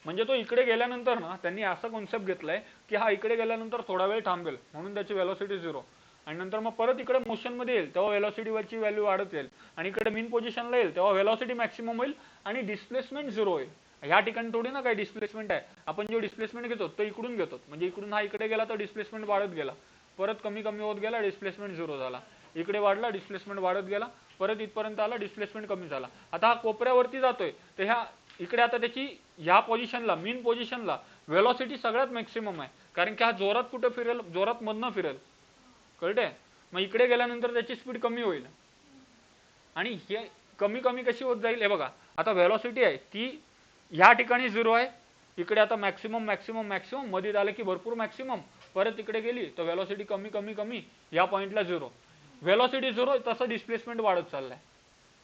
म्हणजे तो इकडे गेल्यानंतर ना त्यांनी असा कॉन्सेप्ट घेतलाय की हा इकडे गेल्यानंतर थोडा वेळ थांबेल म्हणून त्याची व्हेलॉसिटी 0 आणि नंतर मग परत इकडे मोशन मध्ये येईल तेव्हा व्हेलॉसिटीवरची व्हॅल्यू वाढत येईल आणि इकडे मीन पोझिशनला येईल तेव्हा व्हेलॉसिटी मॅक्सिमम होईल आणि डिस्प्लेसमेंट 0 होईल. ह्या ठिकाणी थोडी ना काही डिस्प्लेसमेंट आहे, आपण जो डिस्प्लेसमेंट घेतो तो इकडून घेतो, म्हणजे इकडून हा इकडे गेला तर डिस्प्लेसमेंट वाढत गेला, परत कमी कमी होत गेला, डिस्प्लेसमेंट 0 झाला, इकडे वाढला डिस्प्लेसमेंट वाढत गेला, परत इथपर्यंत आला डिस्प्लेसमेंट कमी झाला. आता हा कोपऱ्यावरती जातोय तर ह्या इकडे आता त्याची ह्या पोझिशनला मीन पोझिशनला व्हेलॉसिटी सगळ्यात मॅक्सिमम आहे, कारण की हा जोरात कुठे फिरेल, जोरात मधनं फिरेल. कळते. मग इकडे गेल्यानंतर त्याची स्पीड कमी होईल आणि हे कमी कमी कशी होत जाईल, हे बघा आता व्हेलॉसिटी आहे ती ह्या ठिकाणी 0 आहे, इकडे आता मॅक्सिमम मॅक्सिमम मॅक्सिमम मध्ये आलं की भरपूर मॅक्सिमम, परत इकडे गेली तर व्हेलॉसिटी कमी कमी कमी, या पॉइंटला 0. व्हेलॉसिटी 0 तसं डिस्प्लेसमेंट वाढत चाललंय.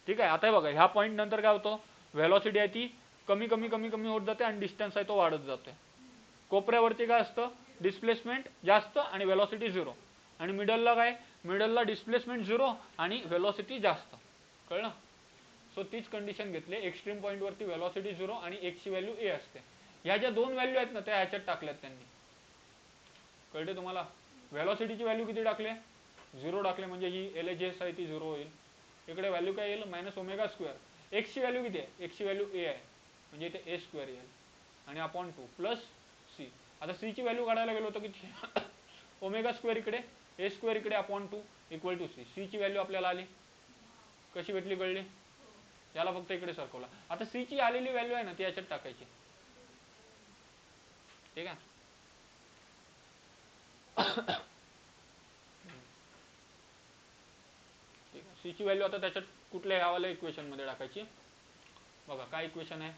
ठीक आहे. आता हे बघा ह्या पॉइंट नंतर काय होतं, व्हेलॉसिटी आहे ती कमी कमी कमी कमी होत जाते आणि डिस्टन्स आहे तो वाढत जातोय. कोपऱ्यावरती काय असतं, डिस्प्लेसमेंट जास्त आणि व्हेलॉसिटी 0 आणि मिडलला काय, मिडलला डिस्प्लेसमेंट 0 आणि व्हेलॉसिटी जास्त. कळलं. सो तीच कंडिशन घेतली, एक्स्ट्रीम पॉइंट वरती व्हेलॉसिटी 0 आणि एक्स ची व्हॅल्यू ए असते. ह्या ज्या दोन व्हॅल्यू आहेत ना त्या ह्याच्यात टाकल्यात त्यांनी. कळते तुम्हाला? व्हेलॉसिटीची व्हॅल्यू किती टाकले? 0 टाकले, म्हणजे ही LHS आहे ती 0 होईल. इकडे व्हॅल्यू काय येईल? Minus omega square. एक्स ची व्हॅल्यू किती आहे? एक्स ची व्हॅल्यू ए आहे, म्हणजे इथे ए स्क्वेअर येईल आणि अपॉन 2 प्लस सी. आता सी ची व्हॅल्यू काढायला गेलो तर किती? ओमेगा स्क्वेअर इकडे, ए स्क्वेअर इकडे, upon 2 equal to C. C ची व्हॅल्यू आपल्याला आली, कशी भेटली कळली? याला फक्त इकडे सरकवला. आता सी ची आलेली व्हॅल्यू आहे ना ती याच्यात टाकायची, ठीक आहे. ठीक आहे, सी ची व्हॅल्यू आता त्याच्यात कुठल्या ह्यावाल्या इक्वेशन मध्ये टाकायची बघा. काय इक्वेशन आहे?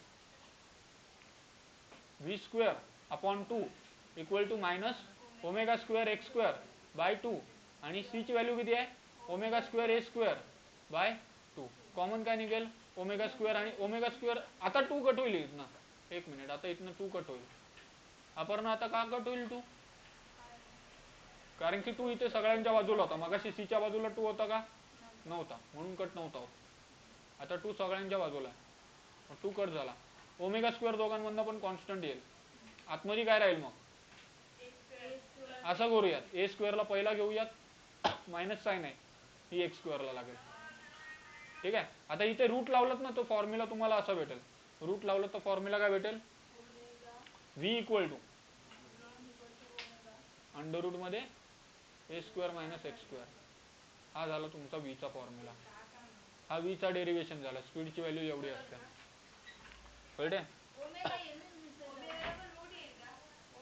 V square upon 2 equal to minus omega square X square by 2 आणि सी ची व्हॅल्यू किती आहे? Omega square A square by 2. Common काय निघेल? ओमेगा स्क्वेअर आणि ओमेगा स्क्वेअर. आता 2 कट होईल इथनं, एक मिनिट, आता इथनं 2 कट होईल. अपर्णा आता का कट होईल 2? कारण की 2 इथे सगळ्यांच्या बाजूला होता, मगाशी सी च्या बाजूला 2 होता का? नव्हता, म्हणून कट नव्हता होत. आता 2 सगळ्यांच्या बाजूला आहे, 2 कट झाला. ओमेगा स्क्वेअर दोघांमधनं पण कॉन्स्टंट येईल. आतमध्ये काय राहील मग? असं करूयात, ए स्क्वेअरला पहिला घेऊयात, मायनस साइन आहे, ही एक्स स्क्वेअरला लागेल, ठीक आहे. आता इथे रूट लावलात ना तो फॉर्म्युला तुम्हाला असा भेटेल. रूट लावलं तर फॉर्म्युला काय भेटेल? V equal to under root मध्ये A square minus X square. हा झाला तुमचा व्ही चा फॉर्म्युला. हा व्ही चा डेरिवेशन झाला. स्पीडची व्हॅल्यू एवढी असते, कळते?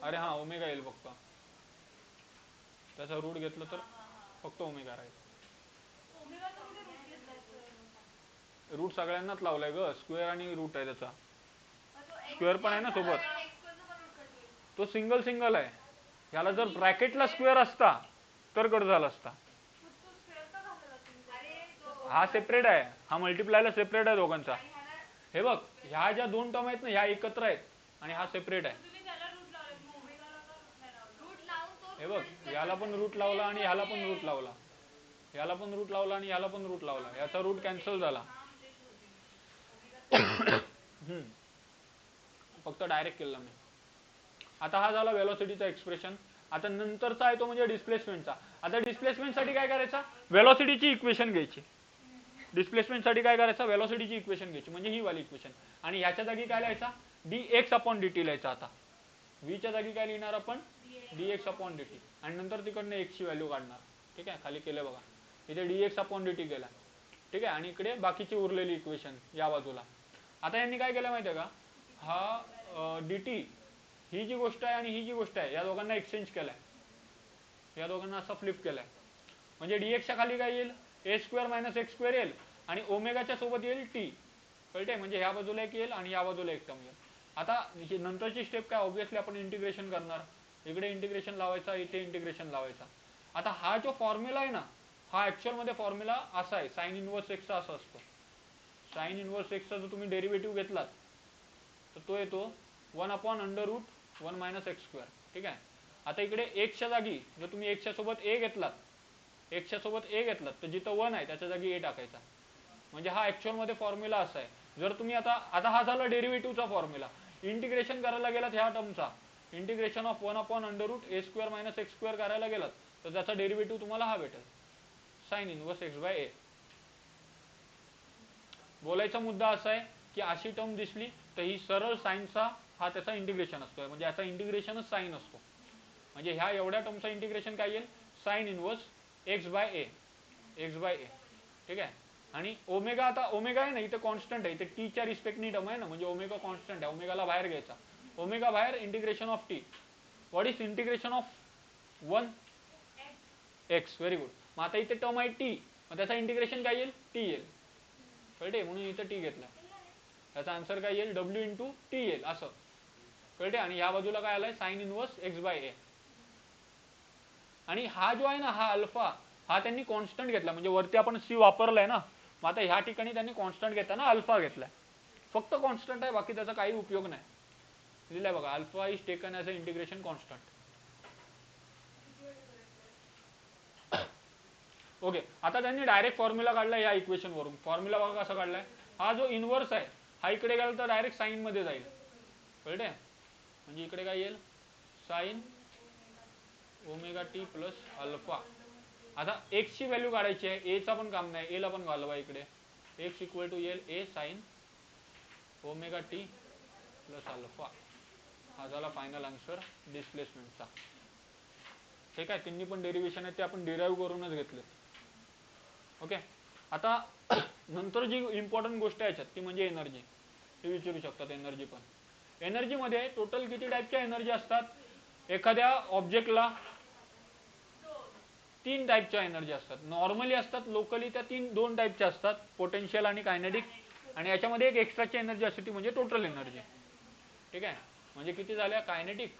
अरे हा, ओमेगा येईल फक्त, त्याचा रूट घेतलं तर फक्त ओमेगा राहील. रूट सगळ्यांनाच लावलाय ग, स्क्वेअर आणि रूट आहे त्याचा. स्क्वेअर पण आहे ना सोबत, तो सिंगल सिंगल आहे. याला जर ब्रॅकेटला स्क्वेअर असता तर कट झाला असता. हा सेपरेट आहे, हा मल्टिप्लायला सेपरेट आहे दोघांचा. हे बघ, ह्या ज्या दोन टर्म आहेत ना ह्या एकत्र आहेत आणि हा सेपरेट आहे. हे बघ, याला पण रूट लावला आणि ह्याला पण रूट लावला, याला पण रूट लावला आणि ह्याला पण रूट लावला, याचा रूट कॅन्सल झाला. फक्त डायरेक्ट केला मी. आता हा झाला वेलोसिटीचा एक्सप्रेशन. आता नंतरचा आहे तो म्हणजे डिस्प्लेसमेंटचा. आता डिस्प्लेसमेंट साठी काय करायचा? वेलोसिटीची इक्वेशन घ्यायची. डिस्प्लेसमेंट साठी काय करायचं? वेलोसिटीची इक्वेशन घ्यायची, म्हणजे ही वाली इक्वेशन. आणि ह्याच्या जागी काय लिहायचा? dx अपॉन dt लिहायचा. आता v च्या जागी काय लिहिणार आपण? dx upon dt. आणि नंतर तिकडनं x ची व्हॅल्यू काढणार, ठीक आहे. खाली केलं बघा, इथे dx अपॉन dt केला, ठीक आहे. आणि इकडे बाकीची उरलेली इक्वेशन या बाजूला. आता यांनी काय केलं माहितीये का? हा dt ही जी गोष्ट आहे आणि ही जी गोष्ट आहे या दोघांना एक्सचेंज केलाय, या दोघांना असं फ्लिप केलाय. म्हणजे dx च्या खाली काय येईल? ए स्क्वेअर मायनस एक्स स्क्वेअर येईल आणि ओमेगाच्या सोबत येईल टी, कळते? म्हणजे ह्या बाजूला एक येईल आणि या बाजूला एक टर्म येईल. आता नंतरची स्टेप काय? ऑब्विसली आपण इंटिग्रेशन करणार. इकडे इंटिग्रेशन लावायचा, इथे इंटिग्रेशन लावायचा. आता हा जो फॉर्म्युला आहे ना, हा ऍक्च्युअल मध्ये फॉर्म्युला असा आहे, साइन इनवर्स एक्सचा असा असतो. साइन इनवर्स एक्सचा जर तुम्ही डेरिव्हेटिव्ह घेतलात तर तो येतो 1 upon under root 1 minus X square, ठीक आहे. आता इकडे एक्सच्या जागी जर तुम्ही एक्सच्या सोबत ए घेतलात, एक्सच्या सोबत ए घेतलात तर जिथं 1 आहे त्याच्या जागी ए टाकायचा. म्हणजे हा ऍक्च्युअल मध्ये फॉर्म्युला असा आहे. जर तुम्ही आता हा झाला डेरिव्हेटिव्हचा फॉर्म्युला. इंटिग्रेशन करायला गेलात ह्या टर्मचा, integration of 1 upon under root A square minus X square करायला गेलात तर त्याचा डेरिव्हेटिव्ह तुम्हाला हा भेटेल, sine inverse X by A. बोलायचा मुद्दा असा आहे की अशी टर्म दिसली तर ही सरळ साइनचा हा त्याचा इंटिग्रेशन असतो, म्हणजे याचा इंटिग्रेशनच साइन असतो. म्हणजे ह्या एवढ्या टर्मचा इंटिग्रेशन काय येईल? Sign inverse X by A, x by ए, ठीक आहे. आणि ओमेगा, आता ओमेगा आहे ना इथे कॉन्स्टंट आहे, इथे टी च्या रिस्पेक्टनी टर्म आहे ना, म्हणजे ओमेगा कॉन्स्टंट आहे. ओमेगाला बाहेर घ्यायचा, ओमेगा बाहेर, integration of T. What is integration of 1 x? Very good. मग आता इथे टर्म आहे टी, मग त्याचा इंटिग्रेशन काय येईल? टी येईल, कळते? म्हणून इथे टी घेतला, त्याचा आन्सर काय येईल? डब्ल्यू इंटू टी येईल, असं, कळते? आणि ह्या बाजूला काय आलाय? साइन इनवर्स एक्स बाय ए. आणि हा जो आहे ना हा अल्फा, हा त्यांनी कॉन्स्टंट घेतला, म्हणजे वरती आपण सी वापरलाय ना, मग आता ह्या ठिकाणी त्यांनी कॉन्स्टंट घेताना अल्फा घेतलाय. फक्त कॉन्स्टंट आहे, बाकी त्याचा काही उपयोग नाही. लिहिलंय बघा, alpha is taken as a integration constant. Okay. आता त्यांनी डायरेक्ट फॉर्म्युला काढलाय या इक्वेशन वरून. फॉर्म्युला बघा कसा काढलाय. हा जो इनवर्स आहे हा इकडे गेला तर डायरेक्ट साइन मध्ये जाईल, कळते? म्हणजे इकडे काय येईल? Sign omega T plus alpha. आता एक्स ची व्हॅल्यू काढायची आहे, ए चा पण काम नाही, ए ला पण घालवा इकडे. X equal to L A sine omega T plus alpha. हा झाला फायनल आन्सर डिस्प्लेसमेंटचा. ठीक आहे, तिन्ही पण डेरिव्हेशन आहे ते आपण डिराईव्ह करूनच घेतले. ओके. आता नंतर जी इम्पॉर्टंट गोष्ट आहे ती म्हणजे एनर्जी. ते विचारू शकतात एनर्जी पण. एनर्जी मध्ये टोटल किती टाईपच्या एनर्जी असतात? एखाद्या ऑब्जेक्टला 3 टाईपच्या एनर्जी असतात. नॉर्मली असतात, लोकली त्या 2 टाईपच्या असतात, पोटेन्शियल आणि कायनेटिक. आणि याच्यामध्ये एक एक्स्ट्राची एनर्जी असते ती म्हणजे टोटल एनर्जी. ठीक आहे, म्हणजे किती झाल्या? कायनेटिक,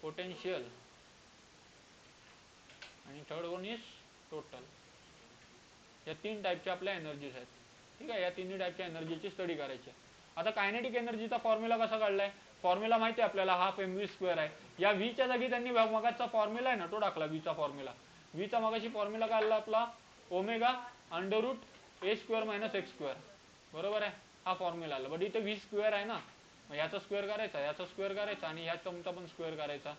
पोटेन्शियल आणि थर्ड वन इज टोटल. या 3 टाईपच्या आपल्या एनर्जीज आहेत. ठीक आहे, या तिन्ही टाईपच्या एनर्जीची स्टडी करायची. आता कायनेटिक एनर्जीचा फॉर्म्युला कसा काढलाय? फॉर्म्युला माहिती आहे आपल्याला, हाफ एम व्ही स्क्वेअर आहे. या व्ही च्या जागी त्यांनी मगाचा फॉर्म्युला आहे ना तो टाकला, व्ही चा फॉर्म्युला. व्ही चा मगाशी फॉर्म्युला काढला आपला omega under root A square minus X square. बरोबर आहे, हा फॉर्म्युला आला. बट इथे व्ही स्क्वेअर आहे ना, याचा स्क्वेअर करायचा, याचा स्क्वेअर करायचा आणि ह्या टर्मचा पण स्क्वेअर करायचा.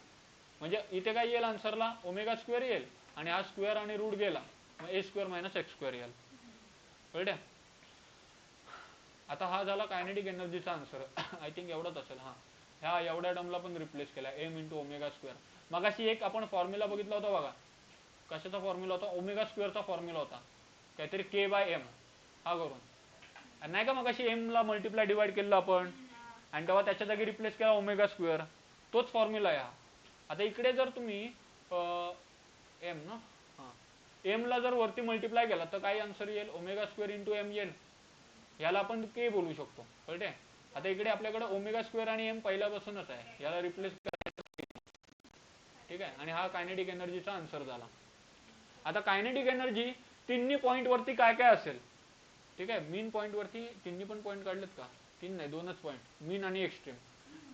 म्हणजे इथे काय येईल आन्सरला? ओमेगा स्क्वेअर येईल आणि हा स्क्वेअर आणि रूट गेला, मग ए स्क्वेअर मायनस एक्स स्क्वेअर येईल. कळलं? आता हा झाला कायनेटिक एनर्जीचा आन्सर. आय थिंक एवढाच असेल. हा, ह्या एवढ्या टर्मला पण रिप्लेस केला, एम इंटू ओमेगा स्क्वेअर. मगाशी एक आपण फॉर्म्युला बघितला होता बघा, कशाचा फॉर्म्युला होता? ओमेगा स्क्वेअरचा फॉर्म्युला होता, काहीतरी के बाय एम. हा करून नाही का, मगाशी एम ला मल्टिप्लाय डिवाइड केलं आपण आणि तेव्हा त्याच्या जागी रिप्लेस केला ओमेगा स्क्वेअर. तोच फॉर्म्युला आहे हा. आता इकडे जर तुम्ही एम ना, हा, एम ला जर वरती मल्टिप्लाय केला तर काय आन्सर येईल? ओमेगा स्क्वेअर इंटू एम येईल. याला आपण के बोलू शकतो. कळते? आता इकडे आपल्याकडे ओमेगा स्क्वेअर आणि एम पहिल्यापासूनच आहे, याला रिप्लेस करायचं. ठीक आहे, आणि हा कायनेटिक एनर्जीचा आन्सर झाला. आता कायनेटिक एनर्जी तिन्ही पॉईंट वरती काय काय असेल? ठीक आहे, मीन पॉईंट वरती तिन्ही पण पॉईंट काढलेत का? 3 नाही, 2च पॉईंट, मीन आणि एक्स्ट्रीम.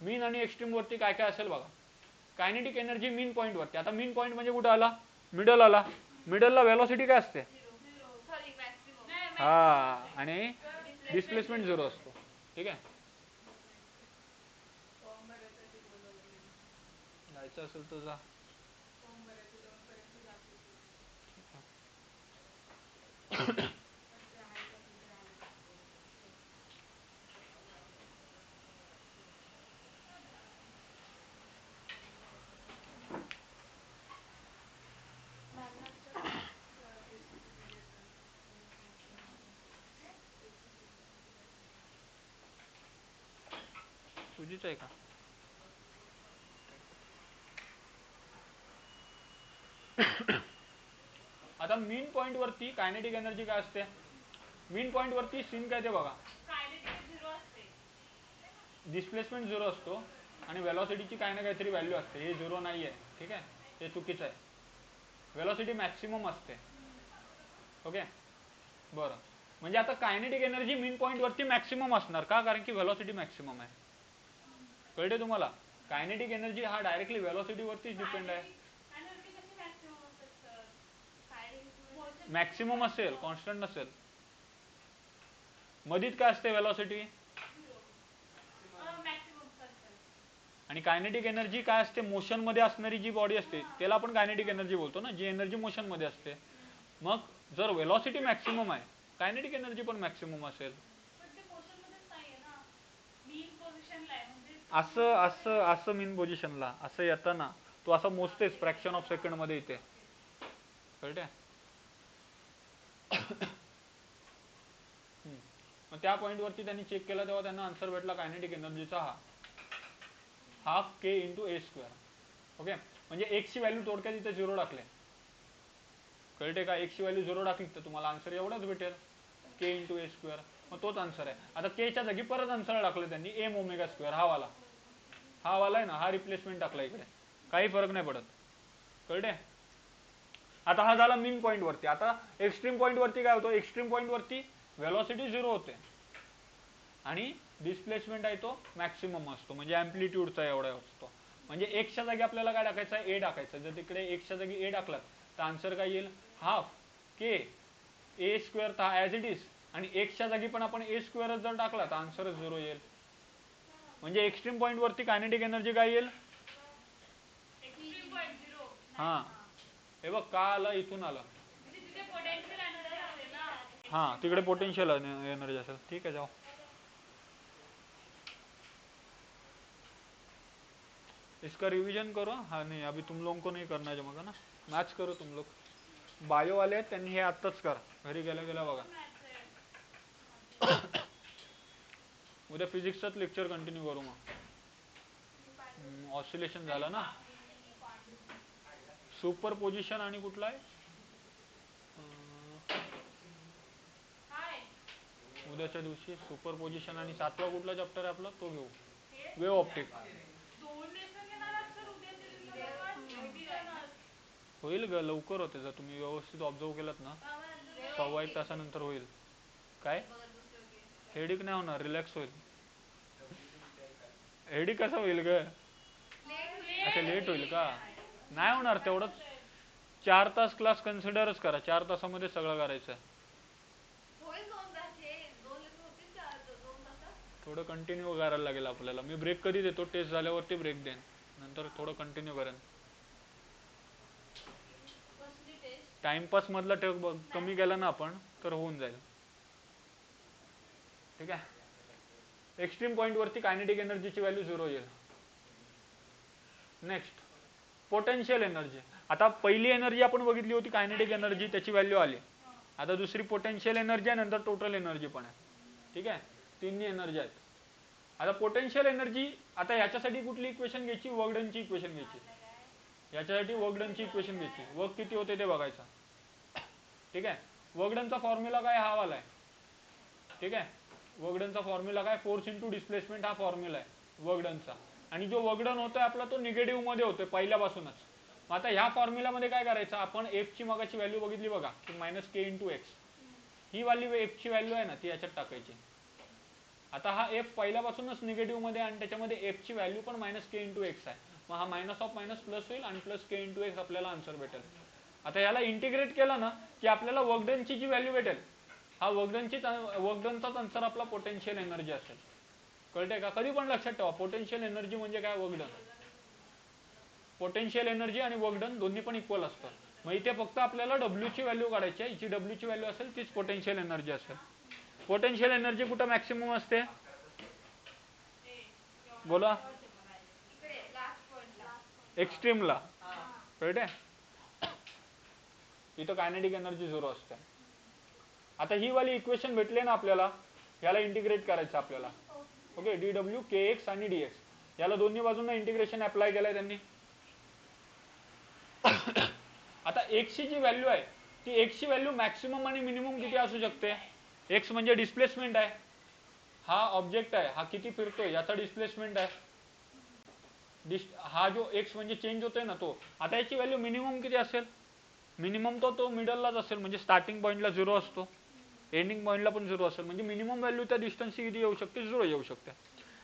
मीन आणि एक्स्ट्रीम वरती काय काय असेल बघा. कायनेटिक एनर्जी मीन पॉईंट वरती. आता मीन पॉईंट म्हणजे कुठं आला? मिडल आला. मिडलला व्हेलॉसिटी काय असते? हा, आणि डिस्प्लेसमेंट 0 असतो. ठीक आहे, जायचं असेल तर जा. तुझीच आहे का? आता मीन पॉईंट वरती कायनेटिक एनर्जी काय असते? मीन पॉईंट वरती सीन काय ते बघा, डिस्प्लेसमेंट 0 असतो आणि वेलॉसिटीची काही ना काहीतरी व्हॅल्यू असते. हे 0 नाहीये. ठीक आहे, हे चुकीचं आहे. वेलॉसिटी मॅक्सिमम असते. ओके, बरं. म्हणजे आता कायनेटिक एनर्जी मीन पॉईंट वरती मॅक्सिमम असणार का? कारण की वेलॉसिटी मॅक्सिमम आहे. कळते तुम्हाला? कायनेटिक एनर्जी हा डायरेक्टली वेलॉसिटी वरतीच डिपेंड आहे. मॅक्सिमम असेल, कॉन्स्टंट नसेल. मधीच काय असते? वेलॉसिटी. आणि कायनेटिक एनर्जी काय असते? मोशन मध्ये असणारी जी बॉडी असते त्याला आपण कायनेटिक एनर्जी बोलतो ना, जी एनर्जी मोशन मध्ये असते. मग जर वेलॉसिटी मॅक्सिमम आहे, कायनेटिक एनर्जी पण मॅक्सिमम असेल. असं असं असं मीन पोझिशनला असं येतं ना, तो असं मोजतेस फ्रॅक्शन ऑफ सेकंड मध्ये इथे. कळते? मग त्या पॉईंट वरती त्यांनी चेक केला तेव्हा त्यांना आन्सर भेटला कायनेटिक एनर्जीचा हा हाफ के इंटू ए स्क्वेअर. ओके, म्हणजे एक्स ची व्हॅल्यू थोडक्यात इथे 0 टाकले. कळते का? एक्स ची व्हॅल्यू 0 टाकली तर तुम्हाला आन्सर एवढाच भेटेल, के इंटू ए स्क्वेअर. मग तोच आन्सर आहे. आता के च्या जागी परत आन्सर टाकलं त्यांनी एम ओमेगा स्क्वेअर. हा वाला आहे ना, हा रिप्लेसमेंट टाकला इकडे, काही फरक नाही पडत. कळते? आता हा झाला मीन पॉईंट वरती. आता एक्स्ट्रीम पॉईंट वरती काय होतं? एक्स्ट्रीम पॉईंट वरती वेलॉसिटी 0 होते आणि डिस्प्लेसमेंट आहे तो मॅक्सिमम असतो, म्हणजे अँप्लिट्यूडचा एवढा असतो. म्हणजे एक्सच्या जागी आपल्याला काय टाकायचं आहे? ए टाकायचं. जर तिकडे एक्सच्या जागी ए टाकलात तर आन्सर काय येईल? Half K A square as it is. आणि एक्सच्या जागी पण आपण ए स्क्वेअर जर टाकला तर आन्सरच 0 येईल. म्हणजे एक्स्ट्रीम पॉईंट वरती कायनेटिक एनर्जी काय येईल? हा हे बघ का आलं इथून आलं हाँ तिकडे पोटेंशियल एनर्जी असेल ठीक है जाओ इसका रिवीजन करो हाँ नहीं अभी तुम लोगों को नहीं करना जमा ना मैथ्स करो तुम लोग बायो वाले त्यांनी हे आत्ताच कर घरी गेल्या गेल्या बघा उद्या फिजिक्सच लेक्चर कंटिन्यू करू मग ऑसिलेशन झालं ना सुपरपोजिशन आणि कुठला आहे उद्याच्या दिवशी सुपरपोजिशन आणि सातवा कुठला चॅप्टर आहे आपला तो घेऊ वेव्ह ऑप्टिक होईल ग लवकर होते जर तुम्ही व्यवस्थित ऑब्झर्व केलात ना 1.25 तासानंतर होईल काय हेडिक नाही होणार रिलॅक्स होईल हेडिक कसं होईल ग अच्छा लेट होईल का नाही होणार तेवढंच 4 तास क्लास कन्सिडरच करा 4 तासामध्ये सगळं करायचं थोडं कंटिन्यू करायला लागेल आपल्याला मी ब्रेक कधी देतो टेस्ट झाल्यावरती ब्रेक देईन नंतर थोडं कंटिन्यू करेन टाइमपास मधला कमी केला ना आपण तर होऊन जाईल ठीक आहे एक्स्ट्रीम पॉइंट वरती कायनेटिक एनर्जीची व्हॅल्यू 0 येईल नेक्स्ट पोटेन्शियल एनर्जी आता पहिली एनर्जी आपण बघितली होती कायनेटिक एनर्जी त्याची व्हॅल्यू आली आता दुसरी पोटेन्शियल एनर्जी आहे नंतर टोटल एनर्जी पण आहे ठीक आहे तिन्ही एनर्जी आहेत आता पोटेन्शियल एनर्जी आता ह्याच्यासाठी कुठली इक्वेशन घ्यायची वर्क डनची इक्वेशन घ्यायची याच्यासाठी वर्क डनची इक्वेशन घ्यायची वर्क किती होते ते बघायचं ठीक आहे वर्क डनचा फॉर्म्युला काय हा वाला आहे ठीक आहे वर्क डनचा फॉर्म्युला काय फोर्स इंटू डिस्प्लेसमेंट हा फॉर्म्युला आहे वर्क डनचा आणि जो वर्क डन होतोय आपला तो निगेटिव्ह मध्ये होतोय पहिल्यापासूनच आता ह्या फॉर्म्युलामध्ये काय करायचं आपण एफ ची मगाची व्हॅल्यू बघितली बघा की -k × x ही व्हॅल्यू एफ ची व्हॅल्यू आहे ना ती याच्यात टाकायची आता हा एफ पहिल्यापासूनच निगेटिव्ह मध्ये आणि त्याच्यामध्ये एफ ची व्हॅल्यू पण -k × x आहे मग हा मायनस ऑफ मायनस प्लस होईल आणि +k × x आपल्याला आन्सर भेटेल आता याला इंटिग्रेट केलं ना की आपल्याला वर्क डनची जी व्हॅल्यू भेटेल हा वर्क डनचाच आन्सर आपला पोटेन्शियल एनर्जी असेल कळतंय का कधी पण लक्षात ठेवा पोटेन्शियल एनर्जी म्हणजे काय वर्क डन पोटेन्शियल एनर्जी आणि वर्क डन दोन्ही पण इक्वल असतात मग इथे फक्त आपल्याला डब्ल्यू ची व्हॅल्यू काढायची आहे जी डब्ल्यू ची व्हॅल्यू असेल तीच पोटेन्शियल एनर्जी असेल पोटेन्शियल एनर्जी कुठं मॅक्सिमम असते बोला एक्स्ट्रीमला राईट आहे इथं कायनेटिक एनर्जी 0 असते आता ही वाली इक्वेशन भेटले ना आपल्याला याला इंटिग्रेट करायचं आपल्याला ओके dw kx आणि dx याला दोन्ही बाजूंना इंटिग्रेशन अप्लाय केलंय त्यांनी आता x ची जी व्हॅल्यू आहे ती x ची व्हॅल्यू मॅक्सिमम आणि मिनिमम किती असू शकते x म्हणजे डिस्प्लेसमेंट आहे हा ऑब्जेक्ट आहे हा किती फिरतोय याचा डिस्प्लेसमेंट आहे हा जो x म्हणजे चेंज होतोय ना तो आता याची व्हॅल्यू मिनिमम किती असेल मिनिमम तो मिडललाच असेल म्हणजे स्टार्टिंग पॉइंटला 0 असतो एंडिंग पॉइंटला पण 0 असेल म्हणजे मिनिमम व्हॅल्यू त्या डिस्टन्सची किती येऊ शकते 0 येऊ शकते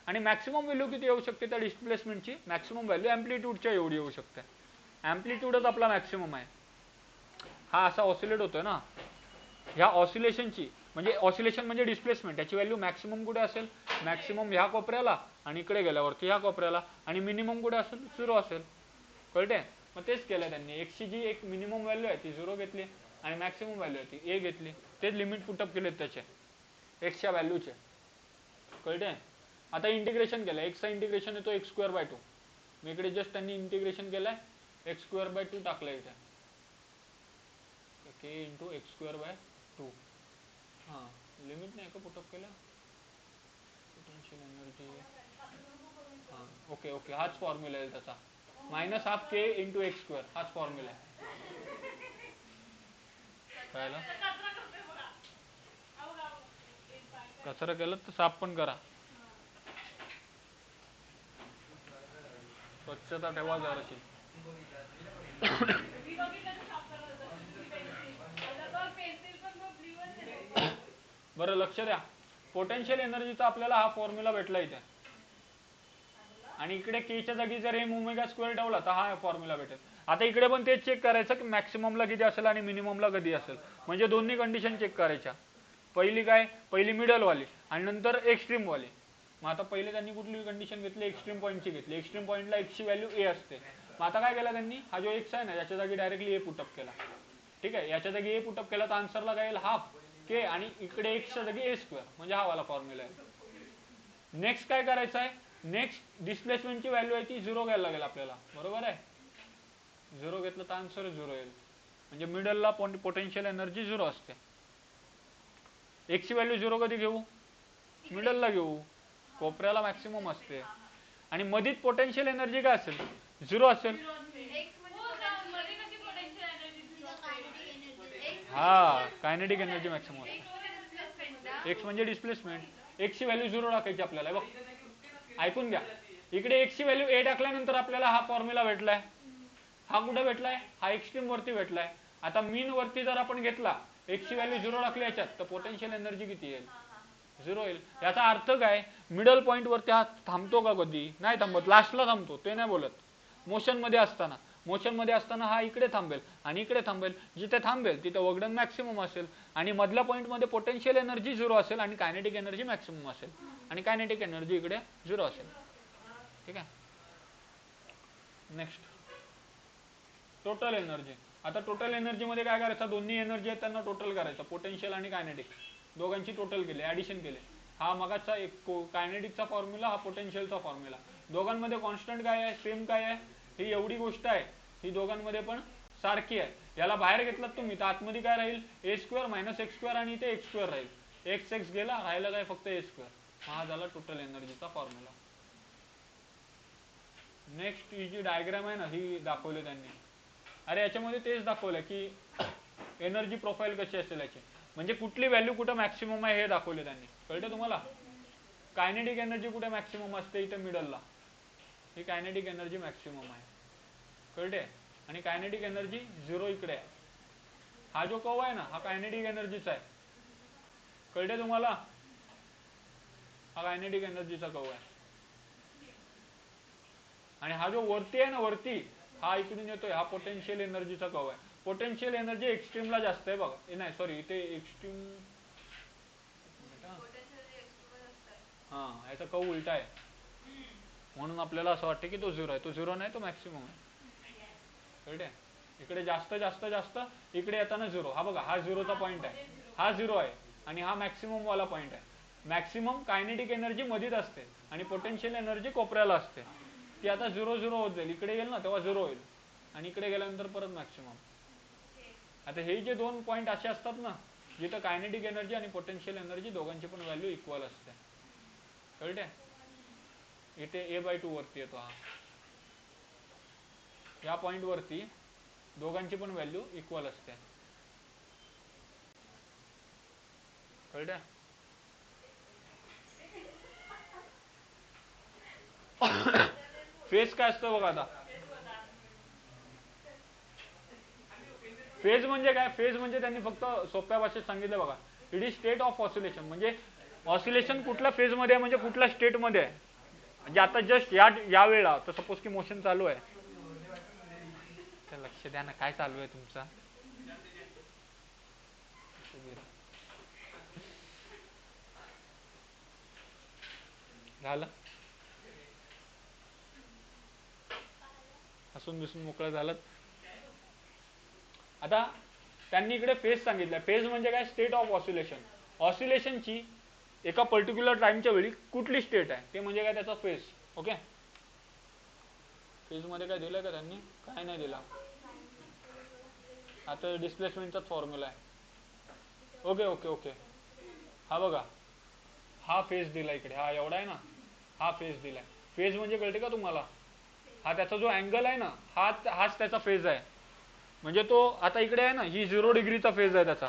आणि मॅक्सिमम व्हॅल्यू किती येऊ शकते त्या डिस्प्लेसमेंटची मॅक्सिमम व्हॅल्यू अँप्लिट्यूडच्या एवढी येऊ शकते अँप्लिट्यूडच आपला मॅक्सिमम आहे हा असा ऑसिलेट होतोय ना ह्या ऑसिलेशनची म्हणजे ऑसिलेशन म्हणजे डिस्प्लेसमेंट याची व्हॅल्यू मॅक्सिमम कुठे असेल मॅक्सिमम ह्या कोपऱ्याला आणि इकडे गेल्यावरती ह्या कोपऱ्याला आणि मिनिमम कुठे असेल 0 असेल कळते मग तेच केलं त्यांनी x ची जी एक मिनिमम व्हॅल्यू आहे ती 0 घेतली आणि मॅक्सिमम व्हॅल्यू आहे ती a घेतली तेच लिमिट पुटअप केलेत त्याचे x च्या व्हॅल्यूचे कळते आता इंटिग्रेशन केलं x चा इंटिग्रेशन येतो x²/2 मी इकडे जस्ट त्यांनी इंटिग्रेशन केलंय x²/2 टाकलंय इथे k × x²/2 हां लिमिट नाही का पुटअप केलं पोटेन्शियल एनर्जी हां ओके हाच फॉर्म्युला आहे त्याचा -12 k × x² हाच फॉर्म्युला आहे कळलं कचरा केलं तर साफ पण करा स्वच्छता ठेवा जराशी बरं लक्ष द्या पोटेन्शियल एनर्जीचा आपल्याला हा फॉर्म्युला भेटला इथे आणि इकडे k च्या जागी जर m²² ठेवला तर हा फॉर्म्युला भेटेल आता इकडे पण तेच चेक करायचं की मॅक्सिममला किती असेल आणि मिनिममला कधी असेल म्हणजे दोन्ही कंडिशन चेक करायच्या पहिली मिडल वाली आणि नंतर एक्स्ट्रीम वाली मग आता पहिले त्यांनी कुठली कंडिशन घेतली एक्स्ट्रीम पॉइंटची घेतली एक्स्ट्रीम पॉइंटला x ची व्हॅल्यू a असते मग आता काय केलं त्यांनी, हा जो एक्स आहे ना याच्या जागी डायरेक्टली ए पुटअप केला. ठीक आहे, याच्या जागी ए पुटअप केला तर आन्सरला काय येईल, हाफ के, आणि इकडे एक्सच्या जागी ए स्क्वेअर, म्हणजे हा वाला फॉर्म्युला आहे. नेक्स्ट काय करायचं आहे, नेक्स्ट डिस्प्लेसमेंटची व्हॅल्यू आहे ती 0 घ्यायला लागेल आपल्याला, बरोबर आहे. 0 घेतलं तर आन्सर 0 येईल, म्हणजे मिडलला पोटेन्शियल एनर्जी 0 असते. एक्सची व्हॅल्यू 0 कधी घेऊ, मिडलला घेऊ, कोपऱ्याला मॅक्सिमम असते. आणि मधीत पोटेन्शियल एनर्जी काय असेल, 0 असेल. हा, कायनेटिक एनर्जी मॅक्सिमम असते. एक्स म्हणजे डिस्प्लेसमेंट, एक्सची व्हॅल्यू 0 टाकायची आपल्याला. बघ ऐकून घ्या, इकडे एक्सची व्हॅल्यू ए टाकल्यानंतर आपल्याला हा फॉर्म्युला भेटलाय. हा कुठे भेटलाय, हा एक्स्ट्रीम वरती भेटलाय. आता मीन वरती जर आपण घेतला, एक्सची व्हॅल्यू 0 टाकली याच्यात, तर पोटेन्शियल एनर्जी किती येईल, 0 येईल. याचा अर्थ काय, मिडल पॉइंट वरती हा थांबतो का, कधी नाही थांबत, लास्टला थांबतो, ते नाही बोलत. मोशन मध्ये असताना हा इकडे थांबेल आणि इकडे थांबेल, जिथे थांबेल तिथे वगडन मॅक्सिमम असेल, आणि मधल्या पॉइंट मध्ये पोटेन्शियल एनर्जी 0 असेल आणि कायनेटिक एनर्जी मॅक्सिमम असेल, आणि कायनेटिक एनर्जी इकडे 0 असेल. ठीक आहे. Next total energy. आता टोटल एनर्जी मध्ये काय करायचं, दोन्ही एनर्जी आहेत त्यांना टोटल करायचं, पोटेन्शियल आणि कायनेटिक दोघांची टोटल केली, ऍडिशन केले. हा मगाचा एक कायनेटिकचा फॉर्म्युला, हा पोटेन्शियलचा फॉर्म्युला, दोघांमध्ये कॉन्स्टंट काय आहे, सेम काय आहे, ही एवढी गोष्ट आहे, ही दोघांमध्ये पण सारखी आहे. याला बाहेर घेतलात तुम्ही तर आतमध्ये काय राहील, ए स्क्वेअर मायनस एक्स स्क्वेअर, आणि इथे एक्स स्क्वेअर राहील, एक्स एक्स गेला, राहिलं काय फक्त ए स्क्वेअर. हा झाला टोटल एनर्जीचा फॉर्म्युला. नेक्स्ट ही जी डायग्राम आहे ना, ही दाखवली त्यांनी. अरे याच्यामध्ये तेच दाखवलं की एनर्जी प्रोफाईल कशी असेल याची, म्हणजे कुठली व्हॅल्यू कुठं मॅक्सिमम आहे हे दाखवले त्यांनी. कळतं तुम्हाला, कायनेटिक एनर्जी कुठे मॅक्सिमम असते, इथे मिडलला, ही कायनेटिक एनर्जी मॅक्सिमम आहे. कळते, आणि कायनेटिक एनर्जी 0 इकडे आहे. हा जो कर्व आहे ना, हा कायनेटिक एनर्जीचा आहे. कळते तुम्हाला, हा कायनेटिक एनर्जीचा कर्व आहे. आणि हा जो वरती आहे ना, वरती हा इकडून येतोय, हा पोटेन्शियल एनर्जीचा कर्व आहे. पोटेन्शियल एनर्जी एक्स्ट्रीमला जास्त आहे बघा, नाही सॉरी, इथे एक्स्ट्रीम, हा याचा कर्व उलटा आहे, म्हणून आपल्याला असं वाटतं की तो 0 आहे. तो 0 नाही, तो मॅक्सिमम आहे. कळते, इकडे जास्त जास्त जास्त, इकडे येताना 0. हा बघा, हा 0चा पॉइंट आहे, हा 0 आहे, आणि हा मॅक्सिमम वाला पॉइंट आहे. मॅक्सिमम कायनेटिक एनर्जी मधीच असते आणि पोटेन्शियल एनर्जी कोपऱ्याला असते. ती आता 0 0 होत जाईल, इकडे येईल ना तेव्हा 0 होईल, आणि इकडे गेल्यानंतर परत मॅक्सिमम. आता हे जे दोन पॉइंट असे असतात ना, जिथं कायनेटिक एनर्जी आणि पोटेन्शियल एनर्जी दोघांची पण व्हॅल्यू इक्वल असते. कळते, इथे a/2 वरती येतो हा, या पॉइंट वरती दोघांची पण व्हॅल्यू इक्वल असते. कळते, फेज काय असतं बघा. आता फेज म्हणजे काय, फेज म्हणजे त्यांनी फक्त सोप्या भाषेत सांगितलं बघा, it is state of oscillation. म्हणजे ऑसिलेशन कुठल्या फेज मध्ये आहे, म्हणजे कुठल्या स्टेट मध्ये आहे. म्हणजे आता जस्ट या वेळेला तर सपोज की मोशन चालू आहे, लक्ष द्या ना, काय चालू आहे तुमचं. झालं, हसून बिसून मोकळं झालं. आता त्यांनी इकडे फेज सांगितलं. फेज म्हणजे काय, स्टेट ऑफ ऑसिलेशन. ऑसिलेशनची एका पर्टिक्युलर टाइमच्या वेळी कुठली स्टेट आहे ते म्हणजे काय, त्याचा फेज. ओके, फेज मध्ये काय दिलंय का त्यांनी, काय नाही दिला. आता डिस्प्लेसमेंटचाच फॉर्म्युला आहे. ओके ओके ओके, हा बघा, हा फेज दिला इकडे, हा एवढा आहे ना, हा फेज दिलाय. फेज म्हणजे कळते का तुम्हाला, हा त्याचा जो अँगल आहे ना, हाच त्याचा फेज आहे. म्हणजे तो आता इकडे आहे ना, ही 0 डिग्रीचा फेज आहे त्याचा.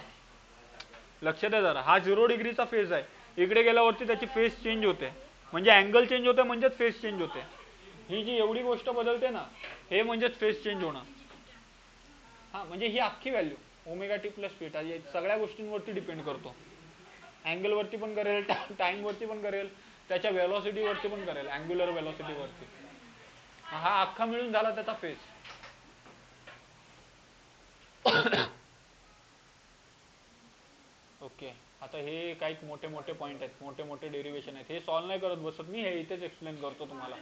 लक्ष द्या जरा, हा 0 डिग्रीचा फेज आहे. इकडे गेल्यावरती त्याची फेज चेंज होते, म्हणजे अँगल चेंज होते, म्हणजेच फेज चेंज होते. ही जी एवढी गोष्ट बदलते ना, हे म्हणजेच फेज चेंज होणं. हा, म्हणजे ही अख्खी value omega T plus beta सगळ्या गोष्टींवरती डिपेंड करतो. अँगल वरती पण करेल, टाइम वरती पण करेल, त्याच्या वेलॉसिटी वरती पण करेल, अँग्युलर वेलॉसिटी वरती. हा अख्खा मिळून झाला त्याचा फेज. ओके, आता हे काही मोठे मोठे पॉइंट आहेत, मोठे मोठे डेरिवेशन आहेत, हे सॉल्व्ह नाही करत बसत मी, हे इथेच एक्सप्लेन करतो तुम्हाला.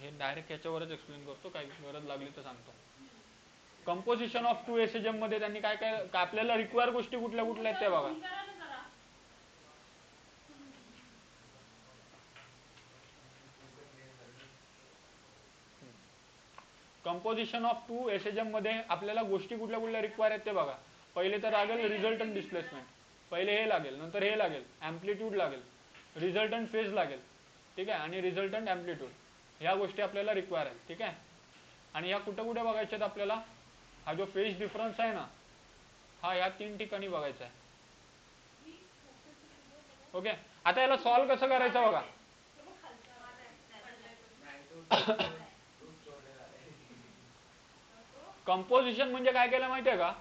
हे डायरेक्ट याच्यावरच एक्सप्लेन करतो, काही गरज लागली तर सांगतो. कंपोजिशन ऑफ टू एसएचएम मध्ये त्यांनी काय काय आपल्याला रिक्वायर गोष्टी कुठल्या कुठल्या आहेत ते बघा. कंपोजिशन ऑफ टू एसएचएम मध्ये आपल्याला गोष्टी कुठल्या कुठल्या रिक्वायर आहेत ते बघा. पहिले तर लागेल रिझल्टंट डिस्प्लेसमेंट, पहिले हे लागेल, नंतर हे लागेल, अँप्लिट्यूड लागेल, रिझल्टंट फेज लागेल, ठीक आहे, आणि रिझल्टंट अँप्लिट्यूड, ह्या गोष्टी आपल्याला रिक्वायर आहेत, ठीक आहे. आणि ह्या कुठे कुठे बघायच्या आहेत आपल्याला, हा जो फेज डिफरन्स आहे ना, हा या 3 ठिकाणी बघायचा आहे. ओके, आता याला सॉल्व्ह कसं करायचं बघा. कंपोजिशन म्हणजे काय केलं माहितीये का,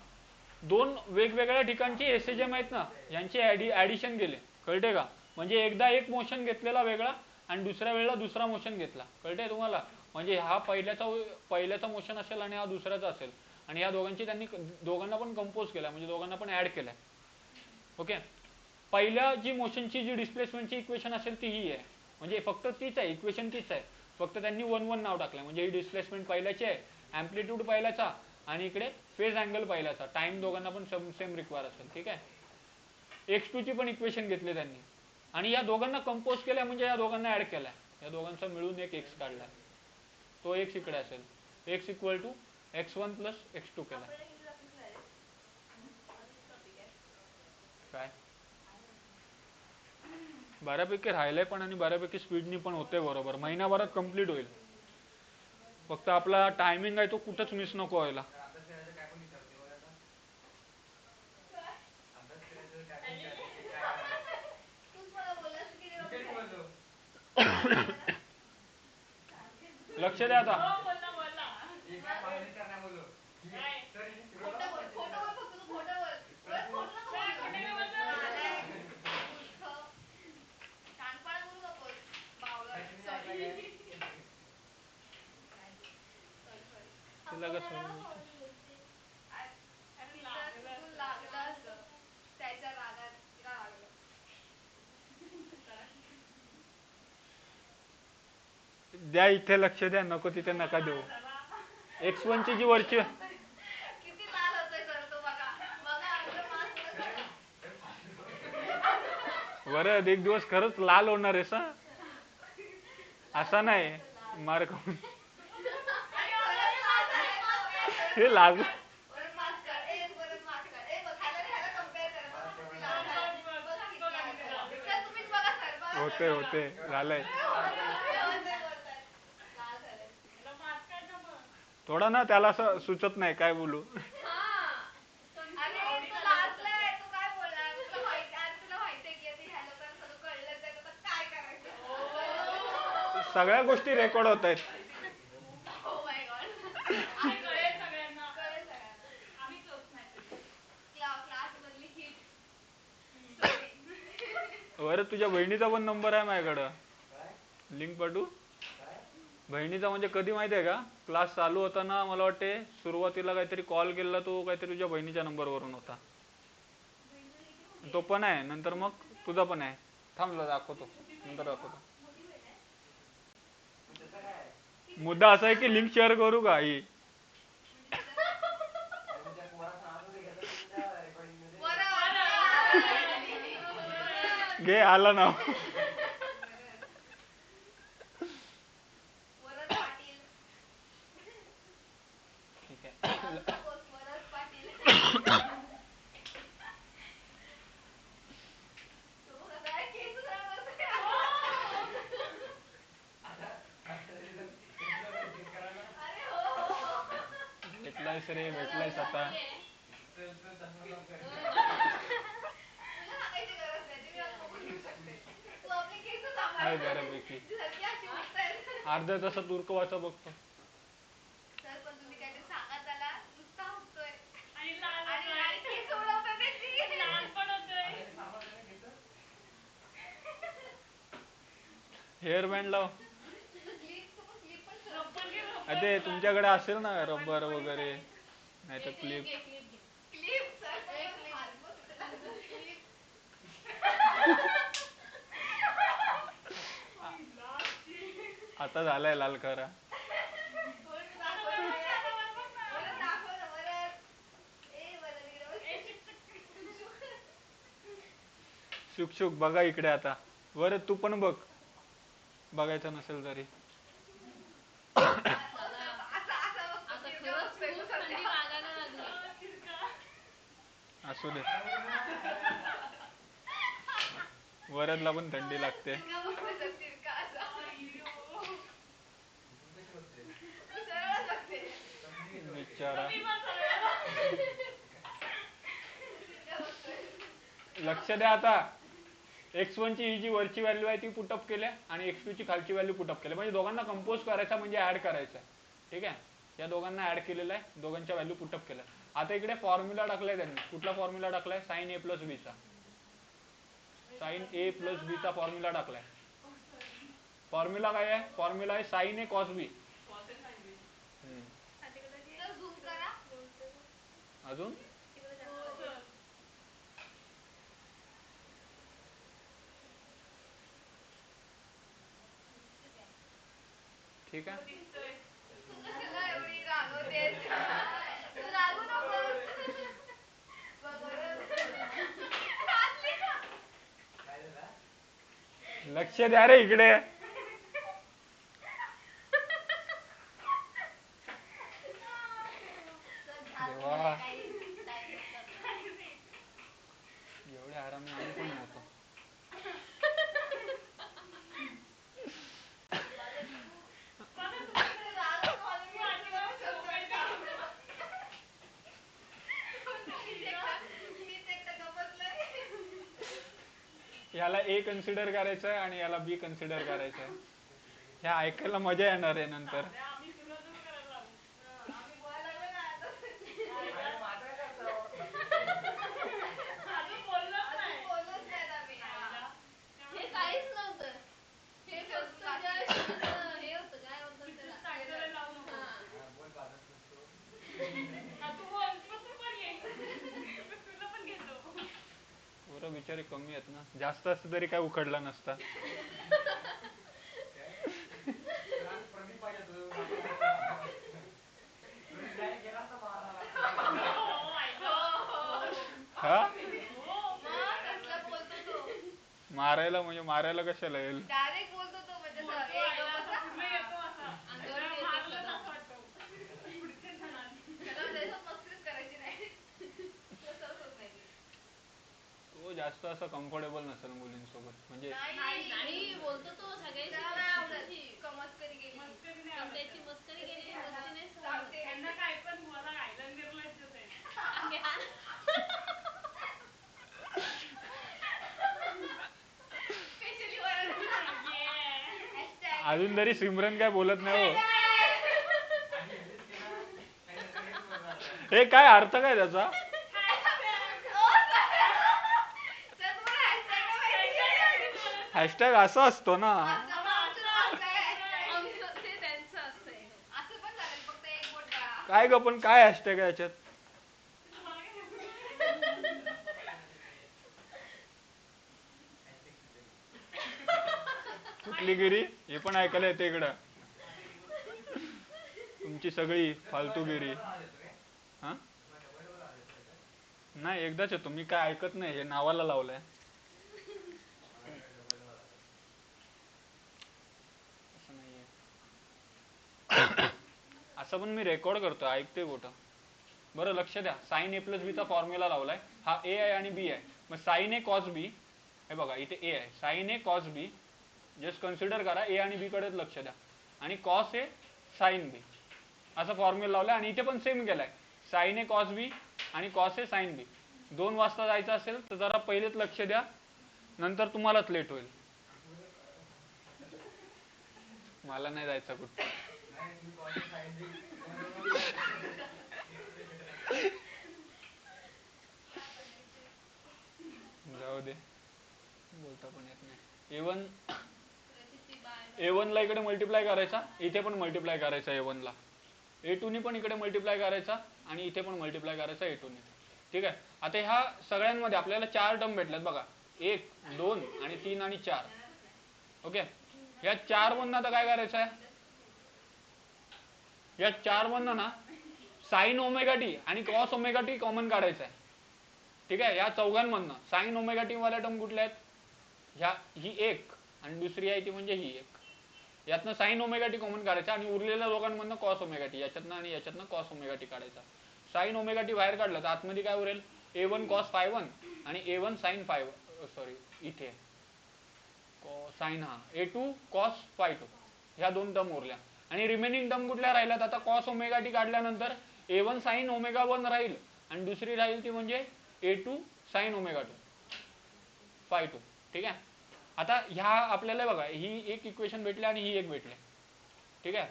दोन वेगवेगळ्या ठिकाणची एसएचएम आहेत ना, यांची ऍडिशन केले, कळते का. म्हणजे एकदा एक मोशन घेतलेला वेगळा आणि दुसऱ्या वेळेला दुसरा मोशन घेतला, कळते तुम्हाला. म्हणजे हा पहिल्याचा मोशन असेल आणि हा दुसऱ्याचा असेल, आणि या त्यांनी दोघांना पण कंपोज केला, म्हणजे दोघांना पण ऍड केलाय. ओके, पहिल्या जी मोशनची जी डिस्प्लेसमेंटची इक्वेशन असेल ती ही आहे, म्हणजे फक्त तीच आहे, इक्वेशन तीच आहे, फक्त त्यांनी 1-1 नाव टाकलंय. म्हणजे ही डिस्प्लेसमेंट पहिल्याची आहे, अँप्लिट्यूड पहिल्याचा, आणि इकडे फेज अँगल पहिल्याचा, टाइम दोघांना पण सेम रिक्वायर असेल, ठीक आहे. x2 ची पण इक्वेशन घेतली त्यांनी, आणि या दोघांना कंपोज केल्या, म्हणजे या दोघांना ऍड केलाय, या दोघांचा मिळून एक x काढलाय, तो x इकडे असेल, x equal to x1 plus x2 केला. काय बऱ्यापैकी राहिलंय पण, आणि बऱ्यापैकी स्पीडनी पण होते, बरोबर, महिनाभरात कंप्लीट होईल. फक्त आपला टायमिंग आहे तो कुठंच मिस नको व्हायला. लक्ष द्या आता. द्या इथे लक्ष द्या, नको तिथे नका देऊ. x1 ची जी वरची, बरं एक दिवस खरंच लाल होणार आहेस, असा नाही मार्क हे लागू. होते होते झालंय. थोडा ना त्याला असं सुचत नाही काय बोलू. सगळ्या गोष्टी रेकॉर्ड होत आहेत. बरं तुझ्या बहिणीचा पण नंबर आहे माझ्याकडं, लिंक पाठवू. बहिणीचा म्हणजे कधी माहितीये का, क्लास चालू होता ना, मला वाटते सुरुवातीला काहीतरी कॉल केला तो, काहीतरी तुझ्या बहिणीच्या नंबरवरून होता, तो पण आहे, नंतर मग तुझा पण आहे. थांबला दाखवतो, नंतर दाखवतो. मुद्दा असा आहे की लिंक शेअर करू का ही. घे आला नाव. भेटलायस रे, भेटलायस आता. आहे बऱ्यापैकी, अर्ध्या तासात उरकवायचा बघतो. हेअर बँड लाव. अरे तुमच्याकडे असेल ना रबर वगैरे, नाही तर क्लिप. आता झालाय लाल खरा. शुक शुक बघा इकडे आता. बरं तू पण बघ, बघायचं नसेल तरी. असू दे, वरदला पण थंडी लागते. बिचारा. लक्ष द्या आता. x1 ची ही जी वरची व्हॅल्यू आहे ती पुटअप केल्या आणि x2 ची खालची व्हॅल्यू पुटअप केल्या. म्हणजे दोघांना कंपोज करायचा म्हणजे ऍड करायचा. ठीक आहे, या दोघांना ऍड केलेलं आहे, दोघांच्या व्हॅल्यू पुटअप केल्या. आता इकडे फॉर्म्युला टाकलाय त्यांनी. कुठला फॉर्म्युला टाकलाय? साइन ए प्लस बी चा. साइन ए प्लस बी चा फॉर्म्युला टाकलाय. फॉर्म्युला काय आहे? फॉर्म्युला आहे साइन ए कॉस बी. अजून ठीक आहे. लक्ष द्या रे इकडे. देवा, एवढे आराम आम्ही पण नव्हतो. याला ए कन्सिडर करायचं आहे आणि याला बी कन्सिडर करायचं आहे. ह्या ऐकायला मजा येणार आहे नंतर. बिचारे कमी आहेत ना, जास्त असत तरी काय उखडला नसता. हा, मारायला म्हणजे मारायला कशाला येईल? तो जास्त असं कम्फर्टेबल नसेल मुलींसोबत. म्हणजे बोलतो तो अजून तरी सिमरन काय बोलत नाही हो. हे काय अर्थ काय त्याचा? हॅशटॅग असा असतो ना. काय ग पण काय हॅशटॅग आहे याच्यात? कुठली गिरी? हे पण ऐकायला येते इकडं तुमची सगळी फालतूगिरी. हा नाही, एकदाच येतो मी. काय ऐकत नाही, हे नावाला लावलंय. असं पण मी रेकॉर्ड करतो, ऐकते कुठं? बरं लक्ष द्या. साइन ए प्लस बी चा फॉर्म्युला लावलाय. हा ए आहे आणि बी आहे. मग साइन ए कॉस बी, हे बघा इथे ए आहे. साइन ए कॉस बी, जस्ट कन्सिडर करा. ए आणि बी कडे लक्ष द्या. आणि कॉस ए साइन बी असा फॉर्म्युला लावलाय. आणि इथे पण सेम केलाय. साइन ए कॉस बी आणि कॉस ए साइन बी. 2 वाजता जायचं असेल तर जरा पहिलेच लक्ष द्या, नंतर तुम्हालाच लेट होईल. मला नाही जायचं कुठं. जाऊ दे, बोलता पण येत नाही. A1 ला इकडे मल्टिप्लाय करायचा, इथे पण मल्टिप्लाय करायचा. A1 ला A2 ने पण इकडे मल्टिप्लाय करायचा आणि इथे पण मल्टिप्लाय करायचा A2 ने. ठीक आहे. आता ह्या सगळ्यांमध्ये आपल्याला 4 टर्म भेटल्यात बघा. 1, 2 आणि 3 आणि 4. ओके. या 4 मधनं आता काय करायचं आहे, या 4 मधनं ना साइन ओमेगा टी आणि कॉस ओमेगा टी कॉमन काढायचं आहे. ठीक आहे, या चौघांमधनं साइन ओमेगा टी वाल्या टर्म कुठल्या आहेत, ह्या ही एक आणि दुसरी आहे ती म्हणजे ही एक, यातनं साइन ओमेगा टी कॉमन काढायचा आणि उरलेल्या दोघांमधनं कॉस ओमेगा टी, याच्यातनं आणि याच्यातनं कॉस ओमेगा टी काढायचा. साइन ओमेगा टी बाहेर काढलं तर आतमध्ये काय उरेल, a1 cos phi1 आणि a1 sin phi, सॉरी इथे साइन, हा a2 cos phi2, ह्या दोन टर्म उरल्या. आणि रिमेनिंग टर्म कुठल्या राहिल्यात, आता कॉस ओमेगा टी काढल्यानंतर a1 sin ओमेगा 1 राहील आणि दुसरी राहील ती म्हणजे a2 sin ओमेगा 2 phi2. ठीक आहे, आता ह्या आपल्याला बघा ही एक इक्वेशन भेटले आणि ही एक भेटले. ठीक आहे,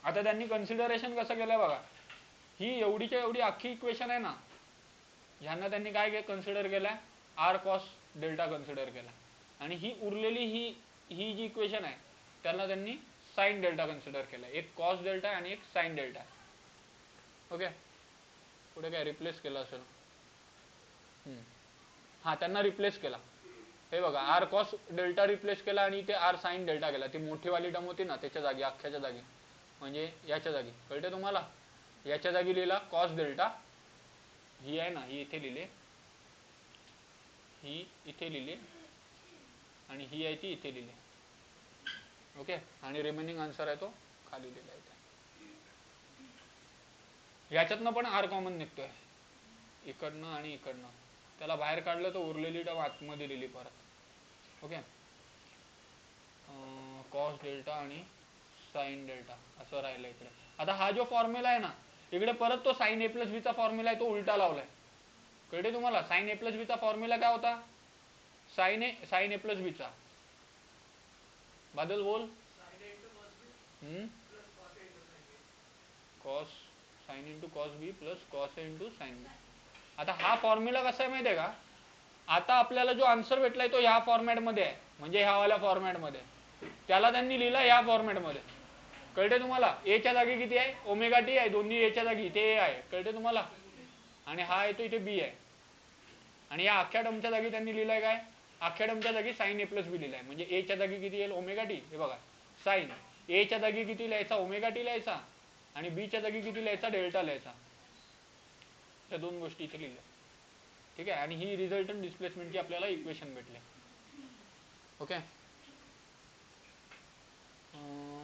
आता त्यांनी कन्सिडरेशन कसं केलंय बघा, ही एवढीच्या एवढी अख्खी इक्वेशन आहे ना, ह्यांना त्यांनी काय कन्सिडर केलंय, आर कॉस डेल्टा कन्सिडर केला आणि ही उरलेली ही जी इक्वेशन आहे त्याला त्यांनी साइन डेल्टा कन्सिडर केला, एक कॉस डेल्टा आणि एक साइन डेल्टा. ओके, पुढे काय रिप्लेस केलं असेल, हा त्यांना रिप्लेस केला, हे बघा आर कॉस डेल्टा रिप्लेस केला आणि इथे आर साइन डेल्टा केला. ती मोठी वाली टर्म होती ना त्याच्या जागी, अख्ख्याच्या जागी म्हणजे याच्या जागी, कळते तुम्हाला, याच्या जागी लिहिला कॉस डेल्टा, ही आहे ना ही इथे लिहिले, ही इथे लिहिले आणि ही आहे ती इथे लिहिले. ओके, आणि रिमेनिंग आन्सर आहे तो खाली लिहिला इथे. याच्यातनं पण आर कॉमन निघतोय इकडनं आणि इकडनं, त्याला बाहेर काढलं तर उरलेली टर्म आतमध्ये लिहिली परत. ओके, कॉस डेल्टा आणि साइन डेल्टा असं राहिलं इकडे. आता हा जो फॉर्म्युला आहे ना इकडे परत तो साइन ए प्लस बी चा फॉर्म्युला आहे तो उलटा लावलाय, कळते तुम्हाला. साइन ए प्लस बी चा फॉर्म्युला काय होता, साइन ए प्लस बी चा, बादल बोल, cos sine into cos B plus cos A into sine B. आता हा फॉर्म्युला कसा आहे माहितीये का, आता आपल्याला जो आन्सर भेटलाय तो ह्या फॉर्मॅट मध्ये आहे, म्हणजे ह्या वाल्या फॉर्मॅट मध्ये, त्याला त्यांनी लिहिला ह्या फॉर्मॅट मध्ये. कळते तुम्हाला, ए च्या जागी किती आहे, ओमेगा टी आहे, दोन्ही ए च्या जागी, इथे ए आहे, कळते तुम्हाला, आणि हा आहे तो इथे बी आहे. आणि या अख्ख्या टर्मच्या जागी त्यांनी लिहिलंय काय, अख्ख्या टर्मच्या जागी साइन ए प्लस बी लिहिलाय, म्हणजे ए च्या जागी किती येईल, ओमेगा टी, हे बघा साइन, ए च्या जागी किती लिहायचा, ओमेगा टी लिहायचा, आणि बी च्या जागी किती लिहायचा, डेल्टा लिहायचा. या दोन गोष्टी इथे लिहिल्या. ठीक आहे, आणि ही रिझल्टंट डिस्प्लेसमेंटची आपल्याला इक्वेशन भेटले. ओके,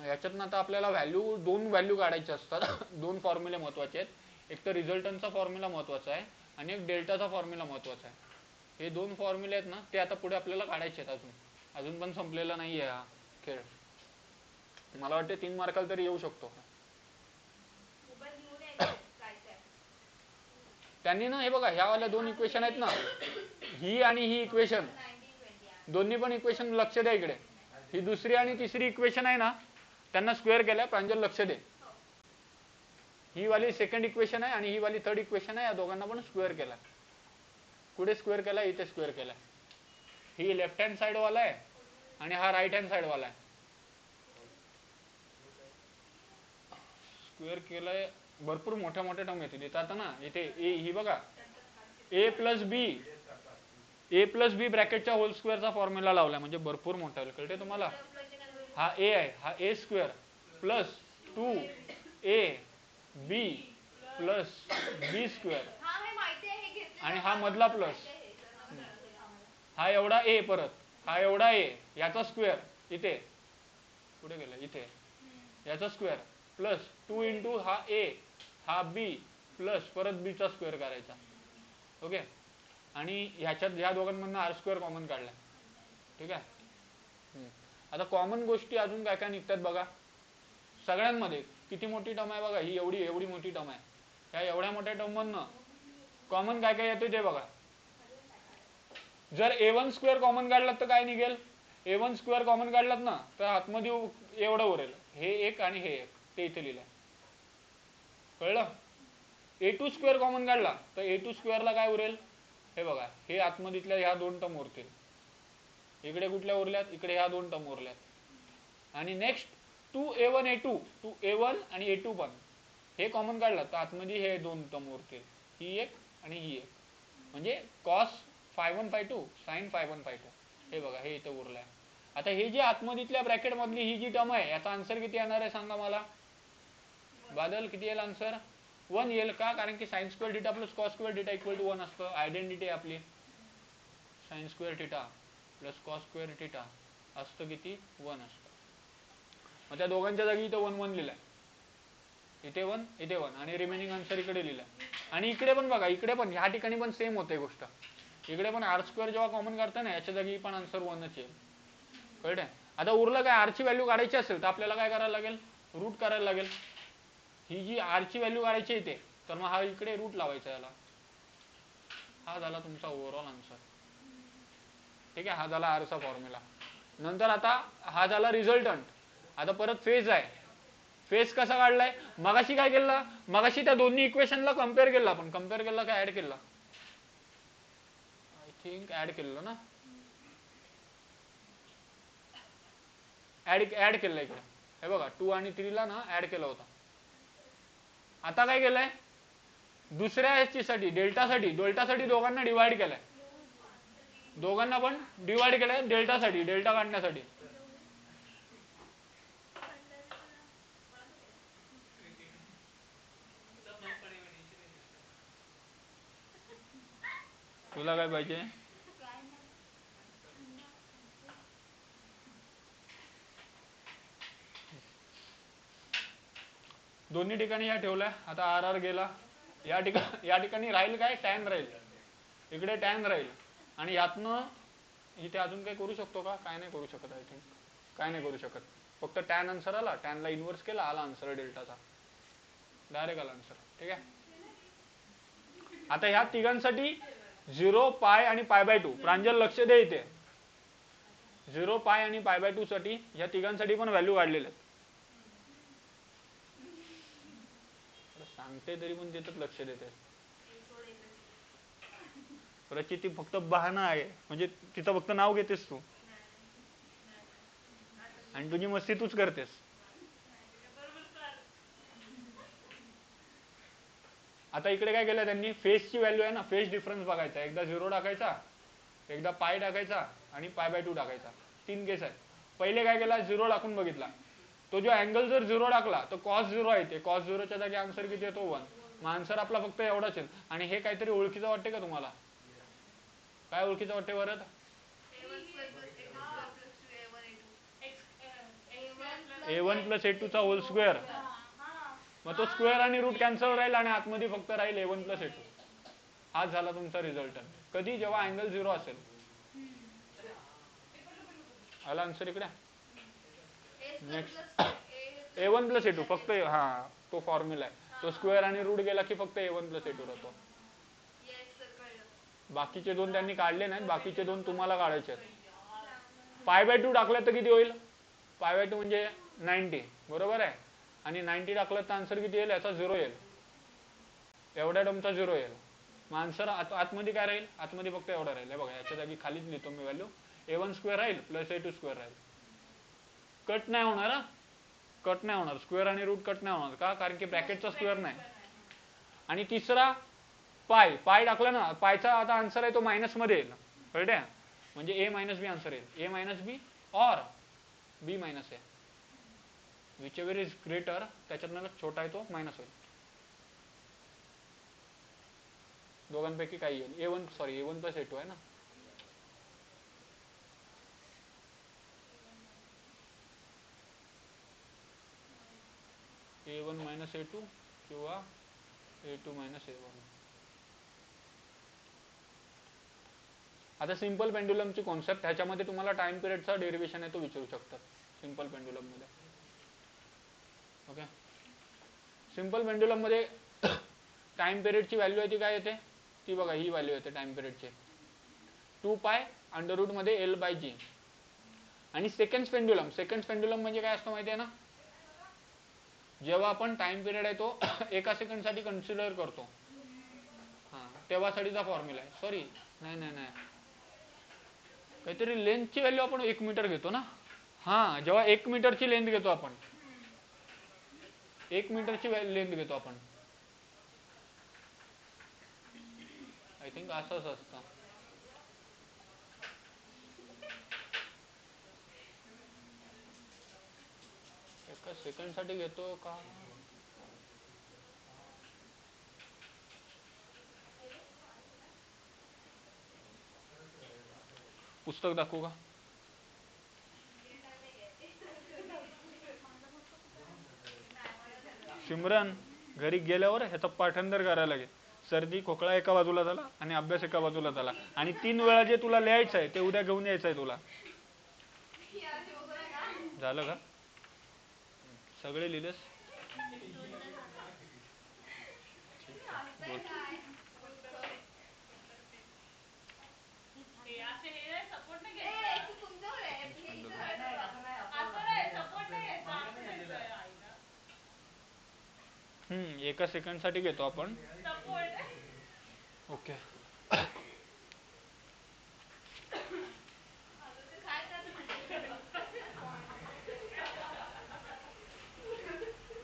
याच्यातनं आता आपल्याला दोन व्हॅल्यू काढायचे असतात. दोन फॉर्म्युले महत्वाचे आहेत, एक तर रिझल्टंटचा फॉर्म्युला महत्वाचा आहे आणि एक डेल्टाचा फॉर्म्युला महत्वाचा आहे. हे दोन फॉर्म्युले आहेत ना ते आता पुढे आपल्याला काढायचे आहेत, अजून पण संपलेला नाहीये हा खेळ. मला वाटते 3 मार्काला तरी येऊ शकतो. त्यांनी ना हे बघा ह्या वाल्या दोन इक्वेशन आहेत ना, ही आणि ही इक्वेशन, दोन्ही पण इक्वेशन लक्ष द्या इकडे, ही दुसरी आणि तिसरी इक्वेशन आहे ना त्यांना स्क्वेअर केल्या. प्रांजल लक्ष दे, ही वाली सेकंड इक्वेशन आहे आणि ही वाली थर्ड इक्वेशन आहे, या दोघांना पण स्क्वेअर केला. कुठे स्क्वेअर केला, इथे स्क्वेअर केला. ही लेफ्ट हँड साइड वाला आहे आणि हा राईट हँड साइड वाला आहे, स्क्वेअर केलाय. भरपूर मोठ्या मोठ्या टर्म येतील इथं. आता ना इथे ए, ही बघा ए प्लस बी ब्रॅकेटच्या होल स्क्वेअरचा फॉर्म्युला लावलाय, म्हणजे भरपूर मोठा होईल, कळते तुम्हाला. हा ए आहे, हा A square plus 2 A B plus B square, आणि हा मधला प्लस, हा एवढा ए, परत हा एवढा ए, याचा स्क्वेअर इथे कुठे गेला, इथे याचा स्क्वेअर प्लस 2 इंटू हा ए, हा बी प्लस परत बी चा स्क्वेअर करायचा. ओके, आणि ह्याच्यात ह्या दोघांमधून आर स्क्वेअर कॉमन काढला. ठीक आहे, आता कॉमन गोष्टी अजून काय काय निघतात बघा. सगळ्यांमध्ये किती मोठी टर्म आहे बघा, ही एवढी मोठी टर्म आहे. ह्या एवढ्या मोठ्या टर्म मधनं कॉमन काय काय येते ते बघा. जर a1 स्क्वेअर कॉमन काढलात तर काय निघेल, a1 स्क्वेअर कॉमन काढलात ना तर आतमध्ये एवढं उरेल, हे एक आणि हे एक, ते इथे लिहिलंय, कळलं. a2 स्क्वेअर कॉमन काढला तर a2 स्क्वेअरला काय उरेल, हे बघा, हे आतमधीतल्या ह्या दोन टर्म उरतील. इकडे कुठल्या उरल्यात, इकडे ह्या दोन टर्म उरल्यात. आणि नेक्स्ट 2a1 a2 आणि a2 पण हे कॉमन काढला तर आतमध्ये हे दोन टर्म उरतील, ही एक आणि ही एक, म्हणजे cos phi1 phi2 sin phi1 phi2, हे बघा हे इथे उरलंय. आता हे जी आतमधीतल्या ब्रॅकेट मधली ही जी टर्म आहे याचा आन्सर किती येणार आहे सांगा मला बादल किती येईल आन्सर 1 येईल का कारण की sin square theta plus cos square theta equal to 1 असतं आयडेंटिटी आपली sin square theta plus cos square theta असतं किती 1 असतं मग त्या दोघांच्या जागी इथे 1 1 लिहिलाय इथे 1 इथे 1 आणि रिमेनिंग आन्सर इकडे लिहिलाय आणि इकडे पण बघा इकडे पण ह्या ठिकाणी पण सेम होते गोष्ट इकडे पण r स्क्वेअर जेव्हा कॉमन करता ना याच्या जागी पण आन्सर 1च येईल कळतंय आता उरलं काय r ची व्हॅल्यू काढायची असेल तर आपल्याला काय करायला लागेल रूट करायला लागेल ही जी r ची व्हॅल्यू काढायची येते तर मग हा इकडे रूट लावायचा याला हा झाला तुमचा ओव्हरऑल आन्सर ठीक आहे हा झाला r चा फॉर्म्युला नंतर आता हा झाला रिझल्टंट आता परत फेज आहे फेज कसा काढलाय मगाशी काय केलं मगाशी त्या दोन्ही इक्वेशनला कम्पेअर केलं आपण कम्पेअर केलं काय ऍड केलं आय थिंक ऍड केलं ना ऍड केलं इकडे हे बघा 2 आणि 3 ला ना ऍड केलं होतं आता काय केलंय दुसऱ्या साठी डेल्टासाठी दोघांना डिवाइड केलंय दोघांना पण डिवाइड केलंय डेल्टासाठी डेल्टा काढण्यासाठी तुला काय पाहिजे दोन्ही ठिकाणी या ठेवलाय आता आर आर गेला या ठिकाणी राहील काय टॅन राहील इकडे टॅन राहील आणि यातनं इथे अजून काही करू शकतो का काय नाही करू शकत आय थिंक काय नाही करू शकत फक्त टॅन आन्सर आला टॅनला इन्व्हर्स केला आला आन्सर डेल्टाचा डायरेक्ट आला आन्सर ठीक आहे आता ह्या तिघांसाठी 0 पाय आणि π/2 प्रांजल लक्ष दे इथे 0 पाय आणि π/2 साठी या तिघांसाठी पण व्हॅल्यू काढलेल्या आहेत सांगते तरी पण तिथं लक्ष देते प्रचिती फक्त बहाणा आहे म्हणजे तिथं फक्त नाव घेतेस तू आणि तुझी मस्ती तूच करतेस आता इकडे काय केलं त्यांनी फेजची व्हॅल्यू आहे ना फेज डिफरन्स बघायचा एकदा 0 टाकायचा एकदा पाय टाकायचा आणि π/2 टाकायचा 3 केस आहेत पहिले काय केला 0 टाकून बघितला तो जो अँगल जर 0 टाकला तर cos 0 आहे ते cos 0 च्या जागी आन्सर किती येतो 1 मग आन्सर आपला फक्त एवढाच येईल आणि हे काहीतरी ओळखीचं वाटते का तुम्हाला काय ओळखीचं वाटते बरं a1 plus a2 चा होल स्क्वेअर मग तो स्क्वेअर आणि रूट कॅन्सल राहील आणि आतमध्ये फक्त राहील a1 plus a2 हाच झाला तुमचा रिझल्ट कधी जेव्हा अँगल 0 असेल आला आन्सर इकडे नेक्स्ट a1 plus a2 फक्त हा तो फॉर्म्युला आहे तो स्क्वेअर आणि रूट गेला की फक्त a1 plus a2 राहतो बाकीचे दोन त्यांनी काढले नाहीत बाकीचे दोन तुम्हाला काढायचे आहेत π/2 टाकलं तर किती होईल π/2 म्हणजे 90 बरोबर आहे आणि 90 टाकलं तर आन्सर किती येईल याचा 0 येईल एवढ्या टर्मचा 0 येईल मग आन्सर आतमध्ये काय राहील आतमध्ये फक्त एवढा राहील बघा याच्या जागी खालीच लिहितो मी व्हॅल्यू a1 स्क्वेअर राहील प्लस a2 स्क्वेअर राहील कट नाही होणार कट नाही होणार स्क्वेअर आणि रूट कट नाही होणार का कारण की ब्रॅकेटचा स्क्वेअर नाही आणि तिसरा पाय टाकला ना पायचा आता आन्सर आहे तो मायनस मध्ये येईल कळतंय म्हणजे a मायनस बी आन्सर येईल a मायनस बी और b minus a which ever is greater त्याच्यातनं छोटा आहे तो मायनस होईल दोघांपैकी काही येईल a1 plus a2 आहे ना a1 minus a2 किंवा a2 minus a1 आता सिंपल पेंडुलमची कॉन्सेप्ट ह्याच्यामध्ये तुम्हाला टाइम पिरियडचा डेरिव्हेशन आहे तो विचारू शकतात सिंपल पेंडुलम मध्ये ओके सिंपल पेंडुलम मध्ये टाइम पिरियडची व्हॅल्यू आहे ती काय येते ती बघा ही व्हॅल्यू येते टाइम पिरियडची 2 पाय अंडर रूट मध्ये l/g आणि सेकंड पेंडुलम म्हणजे काय असतं माहिती आहे ना जेव्हा आपण टाइम पिरियड आहे तो एका सेकंड साठी कन्सिडर करतो हा तेव्हा साठीचा फॉर्म्युला आहे सॉरी नाही काहीतरी लेंथची व्हॅल्यू आपण 1 मीटर घेतो ना हा जेव्हा 1 मीटरची लेंथ घेतो आपण 1 मीटरची लेंथ घेतो आपण आय थिंक असंच असतं एका सेकंड साठी घेतो का? पुस्तक दाखवू का? सिमरन घरी गेल्यावर ह्याचा पाठांतर करायला लागेल. सर्दी खोकला एका बाजूला झाला आणि अभ्यास एका बाजूला झाला आणि 3 वेळा जे तुला लिहायचं आहे ते उद्या घेऊन यायचं आहे तुला. झालं का? सगळे लिहिलेस? एका सेकंड साठी घेतो आपण. ओके.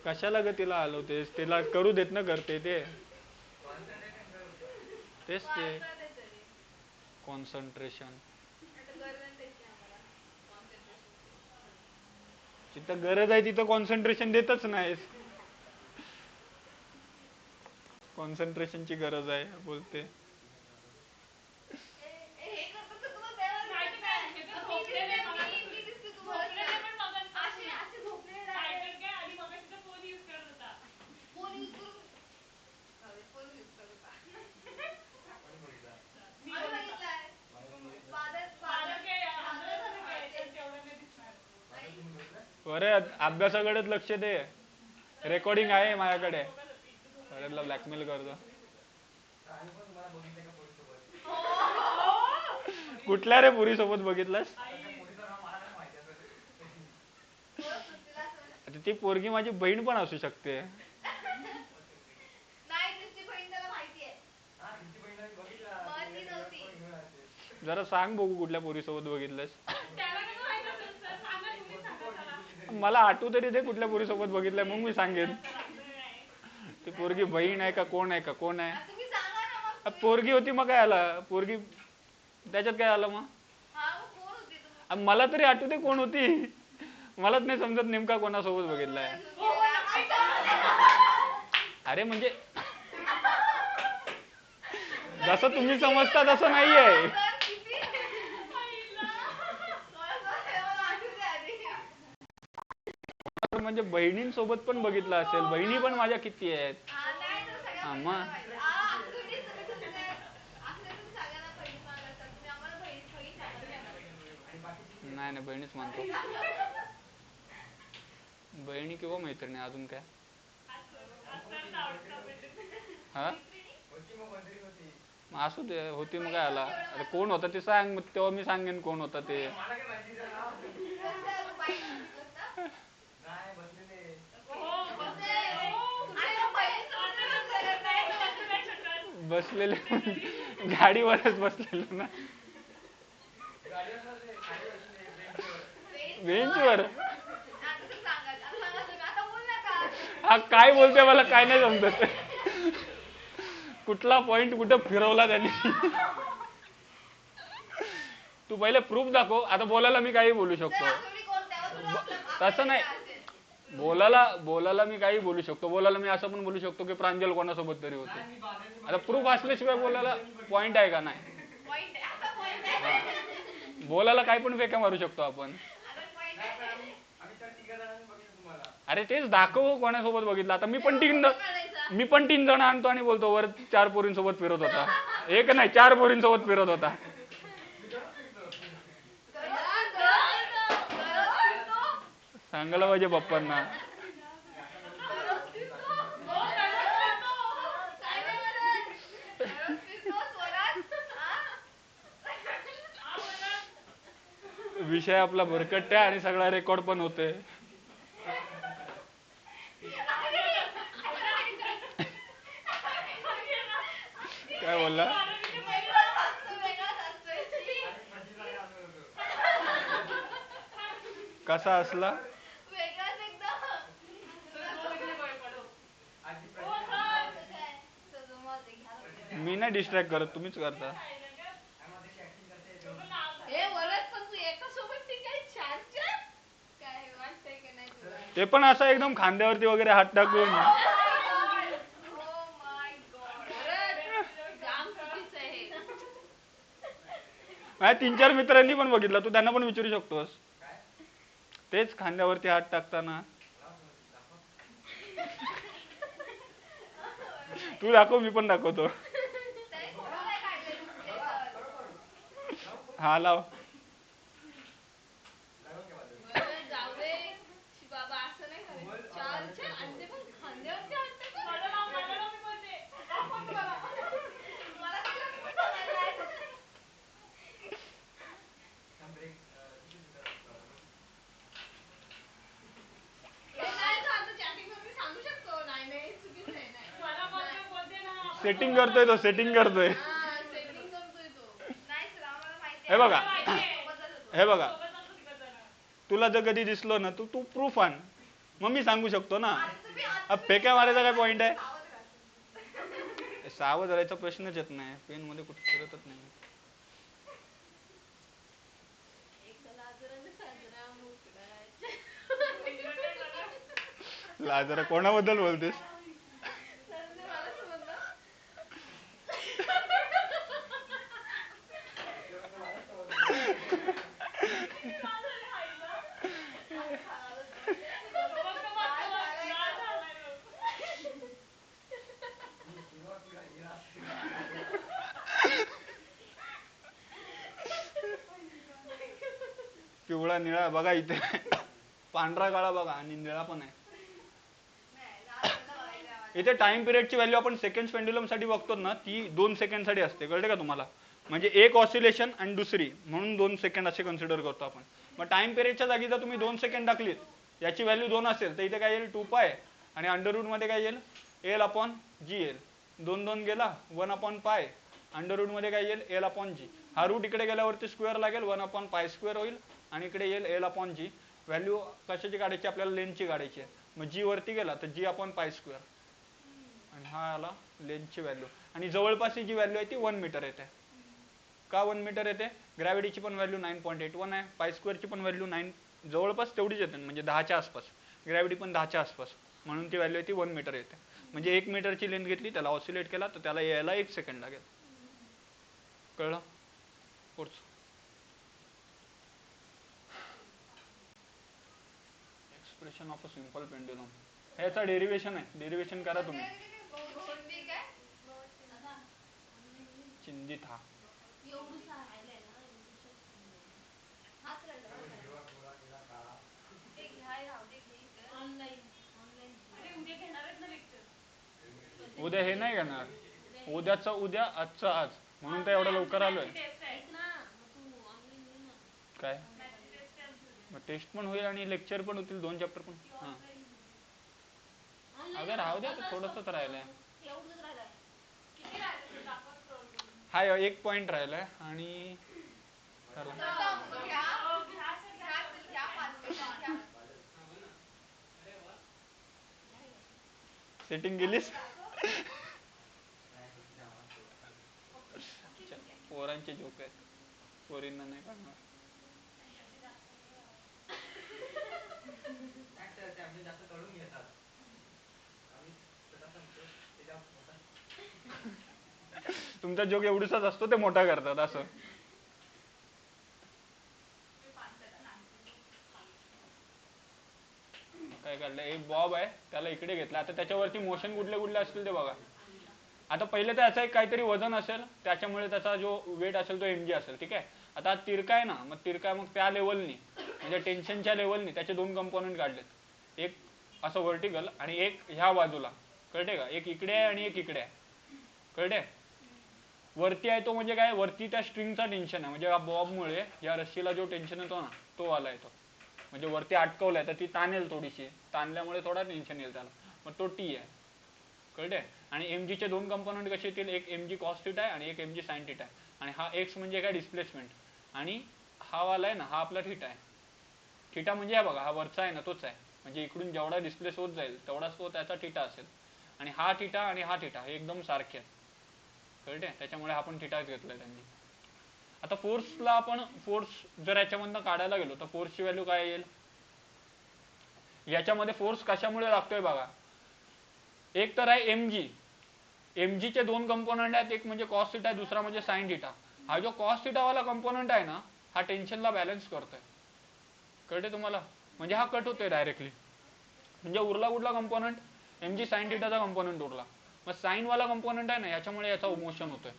कशाला ग तिला हलवतेस? तिला करू देत ना करते ते. तेच ते कॉन्सन्ट्रेशन. जिथं गरज आहे तिथं कॉन्सन्ट्रेशन देतच नाहीस. कॉन्सन्ट्रेशनची गरज आहे बोलते. अरे अभ्यासाकडेच लक्ष दे. रेकॉर्डिंग आहे माझ्याकडे. अरे ब्लॅकमेल करतो. कुठल्या रे पुरी सोबत बघितलंस? ती पोरगी माझी बहीण पण असू शकते. जरा सांग बघू कुठल्या पोरी सोबत बघितलंस? मला आठवू तरी दे कुठल्या पोरी सोबत बघितलंय मग मी सांगेन. ती पोरगी बहीण आहे का कोण आहे का कोण आहे? पोरगी होती मग काय आलं? पोरगी त्याच्यात काय आलं मग? मला तरी आठवू दे कोण होती. मलाच नाही समजत नेमका कोणासोबत बघितलाय. अरे म्हणजे जसं तुम्ही समजता तसं नाहीये. म्हणजे बहिणींसोबत पण बघितलं असेल. बहिणी पण माझ्या किती आहेत? मग नाही नाही बहिणीच मानतो. बहिणी किंवा मैत्रिणी अजून काय? हा असू दे. होती मग काय आला? अरे कोण होता ते सांग तेव्हा मी सांगेन कोण होता ते. बसलेले गाडीवरच बसलेलो ना. बेंचवर. हा काय बोलते मला काय नाही समजत. कुठला पॉइंट कुठं फिरवला त्यांनी? तू पहिले प्रूफ दाखव. आता बोलायला मी काही बोलू शकतो. तसं नाही. बोलायला मी काही बोलू शकतो. बोलायला मी असं पण बोलू शकतो की प्रांजल कोणासोबत तरी होते. आता प्रूफ असल्याशिवाय बोलायला पॉइंट आहे का? नाही. बोलायला काय पण फेका मारू शकतो आपण. अरे तेच दाखव कोणासोबत बघितलं. आता मी पण 3 जण आणतो आणि बोलतो वर 4 पोरींसोबत फिरत होता. एक नाही 4 पोरींसोबत फिरत होता. सांगायला पाहिजे पप्पांना. विषय आपला भरकट्या आणि सगळा रेकॉर्ड पण होते. काय बोलला? कसा असला? मी नाही डिस्ट्रॅक्ट करत. तुम्हीच करता. ते पण असं एकदम खांद्यावरती वगैरे हात टाकून. माझ्या 3-4 मित्रांनी पण बघितलं, तू त्यांना पण विचारू शकतोस. तेच खांद्यावरती हात टाकताना. तू दाखव, मी पण दाखवतो. हा लाव. सेटिंग करतोय तो, सेटिंग करतोय. हे बघा, हे बघा, तुला जर कधी दिसलो ना, तू तू प्रूफ आण, मग मी सांगू शकतो ना. फेक्या मारायचा काय पॉइंट आहे? सावध राहायचा प्रश्नच येत नाही, पेन मध्ये कुठे फिरतच नाही. लाजरा कोणाबद्दल बोलतेस? पिवळा निळा बघा इथे, पांढरा काळा बघा, आणि निळा पण आहे इथे. टाइम पिरियडची व्हॅल्यू आपण सेकंड पेंड्युलम साठी बघतो ना, ती 2 सेकंड साठी असते, कळते का तुम्हाला? म्हणजे एक ऑसिलेशन आणि दुसरी म्हणून 2 सेकंड असे कन्सिडर करतो आपण. मग टाइम पिरियडच्या जागी जर तुम्ही 2 सेकंड टाकलीत, याची व्हॅल्यू 2 असेल, तर इथे काय येईल 2π, आणि अंडर रूट मध्ये काय येईल L/G येईल. 2 गेला 1/π, अंडर रूट मध्ये काय येईल L/G. हा रूट इकडे गेल्यावरती स्क्वेअर लागेल, 1/π² होईल, आणि इकडे येईल L/G. व्हॅल्यू कशाची काढायची आपल्याला? लेंथची काढायची आहे. मग G वरती गेला तर G/π², आणि हा आला लेंथची व्हॅल्यू. आणि जवळपासची जी व्हॅल्यू आहे ती 1 मीटर येते. का 1 मीटर येते? ग्रॅव्हिटीची पण व्हॅल्यू 9.81 आहे, π² ची पण व्हॅल्यू 9 जवळपास तेवढीच येते, म्हणजे 10च्या आसपास. ग्रॅव्हिटी पण 10च्या आसपास, म्हणून ती व्हॅल्यू आहे ती 1 मीटर येते. म्हणजे 1 मीटरची लेंथ घेतली, त्याला ऑसिलेट केला, तर त्याला यायला 1 सेकंड लागेल. कळलं? पुढचं expression of a simple pendulum, ह्याचा डेरिवेशन आहे, डेरिवेशन करा तुम्ही. चिंजित हा उद्या हे नाही घेणार, उद्याचा उद्या, आजचा आज, म्हणून तर एवढं लवकर आलोय. काय मग टेस्ट पण होईल आणि लेक्चर पण होतील, 2 चॅप्टर पण. अगं राहू द्या, थोडंसंच राहिलंय. हा 1 पॉइंट राहिलाय, आणि सेटिंग गेलीस. पोरांचे जोक आहेत, पोरींना नाही करणार. तुमचा जोक एवढाच असतो, ते मोठा करतात असं. काय काढलं? एक बॉब आहे, त्याला इकडे घेतला. आता त्याच्यावरती मोशन कुठले कुठले असतील ते बघा. आता पहिले तर याचा एक काहीतरी वजन असेल, त्याच्यामुळे त्याचा जो वेट असेल तो mg असेल, ठीक आहे. आता तिरका आहे ना, मग तिरका, मग त्या लेवलनी, म्हणजे टेन्शनच्या लेवलनी त्याचे 2 कंपोनंट काढलेत. एक असं व्हर्टिकल आणि एक ह्या बाजूला, कळते का? एक इकडे आहे आणि एक इकडे आहे, कळते? वरती आहे तो म्हणजे काय? वरती त्या स्ट्रिंगचा टेन्शन आहे, म्हणजे या बॉबमुळे या रस्सीला जो टेन्शन येतो ना, तो आला येतो. म्हणजे वरती अटकवलाय तर ती ताणेल, थोडीशी ताणल्यामुळे थोडा टेन्शन येईल त्याला, मग तो T आहे, कळते? आणि mg चे 2 कंपोनंट कसे येतील? एक mg cos θ आहे आणि एक mg sin θ आहे. आणि हा x म्हणजे काय? डिस्प्लेसमेंट. आणि हा वाला आहे ना, हा आपला θ आहे. θ म्हणजे हा बघा, हा वरचा आहे ना, तोच आहे. म्हणजे इकडून जेवढा डिस्प्लेस होत जाईल तेवढाच तो त्याचा θ असेल. आणि हा θ आणि हा θ हे एकदम सारखे आहेत, कळते? त्याच्यामुळे आपण θच घेतलाय त्यांनी. आता फोर्सला आपण, फोर्स जर याच्यामधनं काढायला गेलो तर फोर्सची व्हॅल्यू काय येईल? याच्यामध्ये फोर्स कशामुळे लागतोय बघा, एक तर आहे mg चे दोन कंपोनंट आहेत, एक म्हणजे कॉस थिटा, दुसरा म्हणजे साइन थिटा. हा जो कॉस थिटा वाला कंपोनंट आहे ना, हा टेन्शनला बॅलन्स करतोय. कळते तुम्हाला? म्हणजे हा कट होतोय डायरेक्टली. म्हणजे उरला कुठला कंपोनंट, mg साइन थिटाचा कंपोनंट उरला. मग साइन वाला कंपोनंट आहे ना, याच्यामुळे याचा मोशन होतोय,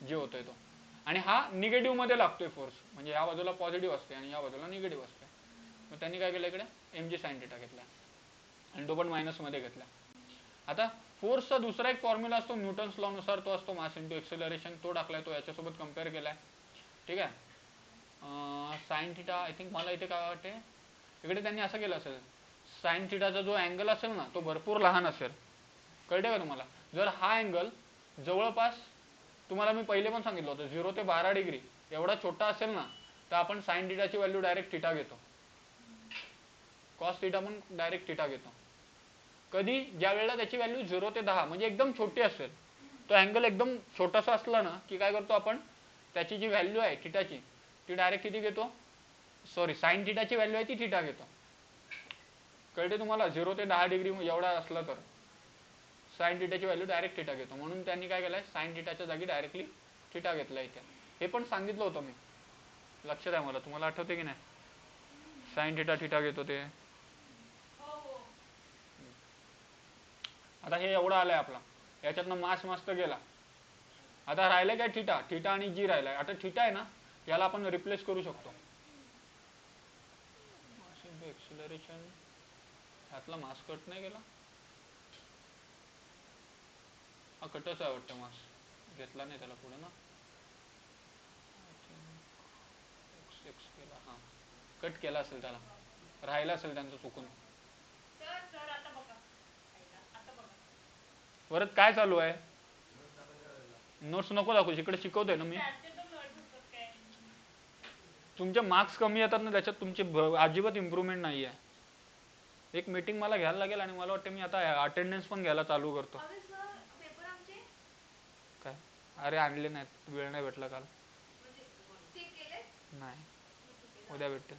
जे होतोय तो. आणि हा निगेटिव्ह मध्ये लागतोय फोर्स, म्हणजे या बाजूला पॉझिटिव्ह असते आणि या बाजूला निगेटिव्ह असते. मग त्यांनी काय केलं, इकडे mg साइन थिटा घेतला आणि तो पण मायनस मध्ये घेतला. आता फोर्सचा दुसरा एक फॉर्म्युला असतो न्यूटन्स लॉ नुसार, तो असतो मास इंटू एक्सेलरेशन. तो टाकलाय, तो याच्यासोबत कम्पेअर केलाय. ठीक आहे. साइन थिटा आय थिंक, मला इथे काय वाटते, इकडे त्यांनी असं केलं असेल, साइन थिटाचा जो अँगल असेल ना, तो भरपूर लहान असेल. कळते का तुम्हाला? जर हा अँगल जवळपास, तुम्हाला मी पहिले पण सांगितलं होतं, 0 ते 12 डिग्री एवढा छोटा असेल ना, तर आपण साइन थिटाची व्हॅल्यू डायरेक्ट थिटा घेतो, कॉस थिटा पण डायरेक्ट थिटा घेतो. कधी? ज्या वेळेला त्याची व्हॅल्यू 0 ते 10 म्हणजे एकदम छोटी असेल, तो अँगल एकदम छोटासा असला ना, की काय करतो आपण, त्याची जी व्हॅल्यू आहे थिटाची, ती डायरेक्ट किती घेतो, सॉरी साइन थिटाची व्हॅल्यू आहे ती थिटा घेतो. कळते तुम्हाला? 0 ते 10 डिग्री एवढा असला तर साइन थिटाची व्हॅल्यू डायरेक्ट थिटा घेतो. म्हणून त्यांनी काय केलंय, साइन थिटाच्या जागी डायरेक्टली थिटा घेतला इथे. हे पण सांगितलं होतं मी, लक्षात आहे मला, तुम्हाला आठवते की नाही, साइन थिटा थिटा घेतो ते. आता हे एवढं आलंय आपला, याच्यातनं मास मस्त गेला. आता राहिलंय काय, थिटा, थिटा आणि जी राहिलाय. आता थिटा आहे ना, याला आपण रिप्लेस करू शकतो. एक्सेलरेशन, ह्यातला मास कट नाही गेला, हा कटच आहे वाटतं, मास घेतला नाही त्याला पुढे ना, केला, हा कट केला असेल, त्याला राहिला असेल त्यांचं चुकून. परत काय चालू आहे, नोट्स नको दाखवू, इकडे शिकवतोय ना मी. तुमचे मार्क्स कमी येतात ना, त्याच्यात तुमची अजिबात इम्प्रूव्हमेंट नाही आहे. एक मीटिंग मला घ्यायला लागेल, आणि मला वाटतं मी आता अटेंडन्स पण घ्यायला चालू करतो. काय? अरे आणले नाहीत, वेळ नाही भेटला काल. नाही, उद्या भेटतील.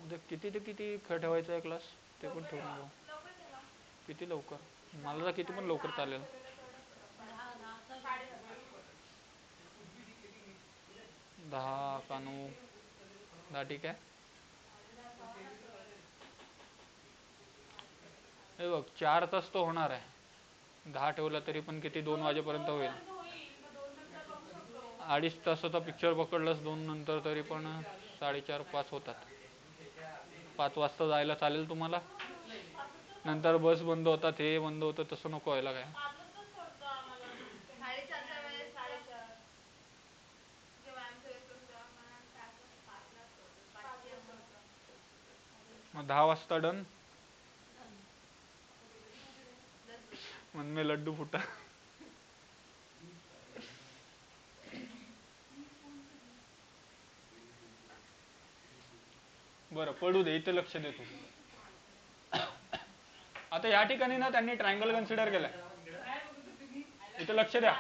उद्या किती ते किती ठेवायचा आहे क्लास, ते पण ठेवून घेऊ. किती लवकर? मला तर किती पण लवकर चालेल. 10 का 9? 10 ठीक आहे. हे बघ, 4 तास तो होणार आहे, 10 ठेवला तरी पण किती, 2 वाजेपर्यंत होईल. 2.5 तासाचा पिक्चर पकडलास 2 नंतर, तरी पण 4:30 5 होतात. 5 वाजता जायला चालेल तुम्हाला? नंतर बस बंद होतात, हे बंद होतं, तसं नको व्हायला काय. मग 10 वाजता डन. मन में लड्डू फुटा. बरं, पडू दे, इथे लक्ष दे तू. आता या ठिकाणी ना, त्यांनी ट्रायंगल कन्सिडर केलाय, इथे लक्ष द्या.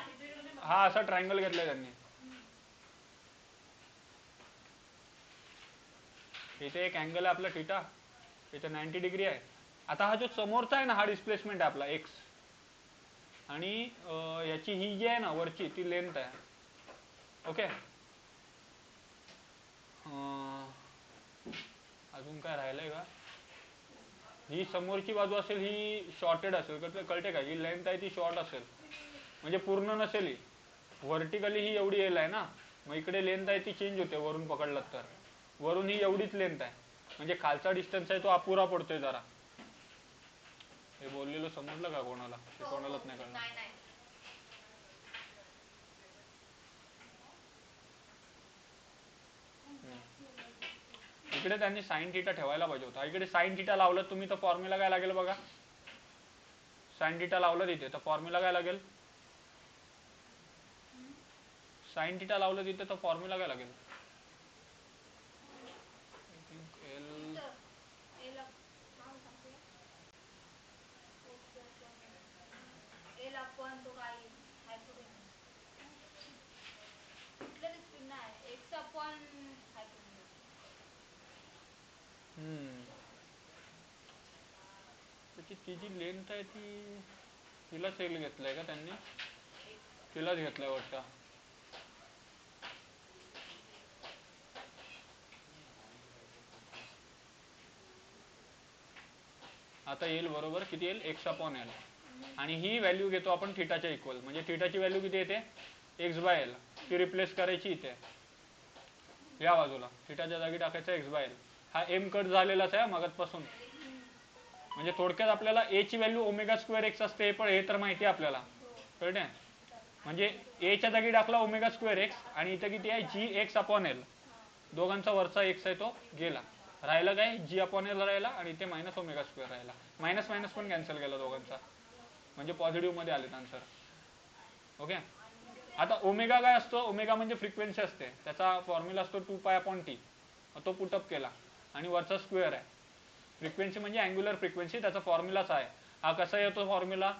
हा असा ट्रायंगल घेतलाय त्यांनी, इथे एक अँगल आहे आपला थिटा, इथे 90 डिग्री आहे. आता हा जो समोरचा आहे ना, हा डिस्प्लेसमेंट आहे आपला एक्स, आणि याची ही जी आहे ना वरची, ती लेंथ आहे. ओके, अजून काय राहिलंय का? ही समोरची बाजू असेल, ही शॉर्टेड असेल, कळते का? ही लेंथ आहे ती शॉर्ट असेल, म्हणजे पूर्ण नसेल ही. व्हर्टिकली ही एवढी एल आहे ना, मग इकडे लेंथ आहे ती चेंज होते वरून पकडलात तर. वरून ही एवढीच लेंथ आहे, म्हणजे खालचा डिस्टन्स आहे तो अपुरा पडतोय जरा. हे बोललेलं समजलं का कोणाला? कोणालाच नाही कळलं. इकडे त्यांनी साइन थिटा ठेवायला पाहिजे होता. इकडे साइन थिटा लावलं तुम्ही तर फॉर्म्युला काय लागेल बघा. साइन थिटा लावलं तिथे तर फॉर्म्युला काय लागेल? साइन थिटा लावलं तिथे तर फॉर्म्युला काय लागेल? त्याची ती जी लेंथ आहे ती तिला सेल घेतलाय का त्यांनी, तिलाच घेतलाय वाटतं. आता येईल बरोबर, किती येईल x/l, आणि ही व्हॅल्यू घेतो आपण थिटाच्या इक्वल, म्हणजे थिटाची व्हॅल्यू किती येते x/l, ती रिप्लेस करायची इथे या बाजूला, थिटाच्या जागी टाकायचा x/l. हा m कट झालेलाच आहे मगाचपासून, म्हणजे थोडक्यात आपल्याला a ची व्हॅल्यू ω²x असते, पण हे तर माहिती आहे आपल्याला, कळते. म्हणजे a च्या जागी टाकला ω²x आणि इथे किती आहे gx/l, दोघांचा वरचा x आहे तो गेला, राहिला काय g/l राहिला, आणि इथे -ω² राहिला, मायनस मायनस पण कॅन्सल केला दोघांचा, म्हणजे पॉझिटिव्ह मध्ये आले आन्सर. ओके. आता ओमेगा काय असतो, ओमेगा म्हणजे फ्रिक्वेन्सी असते, त्याचा फॉर्म्युला असतो 2π/t, तो पुटअप केला, आणि वरचा स्क्वेअर आहे. फ्रिक्वेन्सी म्हणजे अँग्युलर फ्रिक्वेन्सी, त्याचा फॉर्म्युलाच आहे हा. कसा येतो फॉर्म्युला,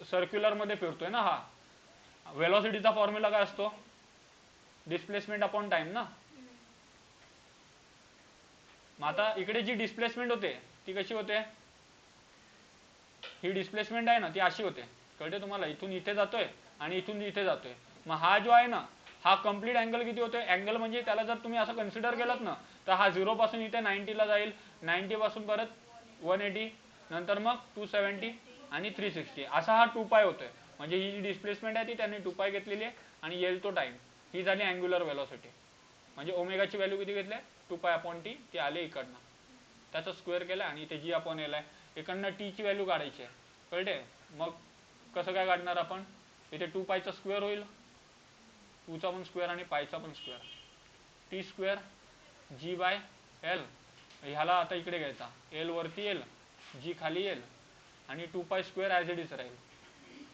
सर्क्युलर मध्ये फिरतोय ना हा. वेलॉसिटीचा फॉर्म्युला काय असतो, डिस्प्लेसमेंट अपॉन टाइम ना. मग आता इकडे जी डिस्प्लेसमेंट होते ती कशी होते, ही डिस्प्लेसमेंट आहे ना ती अशी होते, कळते तुम्हाला, इथून इथे जातोय आणि इथून इथे जातोय. मग हा जो आहे ना हा कम्प्लीट अँगल किती होतोय, अँगल म्हणजे त्याला जर तुम्ही असं कन्सिडर केलात ना तर हा 0 पासून इथे 90 ला जाईल, 90 पासून परत 180, नंतर मग 270 आणि 360, असा हा 2π होतोय. म्हणजे ही जी डिस्प्लेसमेंट आहे ती त्यांनी 2π घेतलेली आहे, आणि येईल तो टाइम, ही झाली अँग्युलर वेलॉसिटी. म्हणजे ओमेगाची व्हॅल्यू किती घेतली, 2π/t, ती आले इकडनं, त्याचा स्क्वेअर केला, आणि इथे g/l आहे, इकडनं t ची व्हॅल्यू काढायची आहे, कळते. मग कसं काय काढणार आपण, इथे 2π चा स्क्वेअर होईल, 2 चा पण स्क्वेअर आणि π चा पण स्क्वेअर, t² g/l, ह्याला आता इकडे घ्यायचा, l वरती येईल, g खाली येईल, आणि 2π² ॲज इट इज राहील,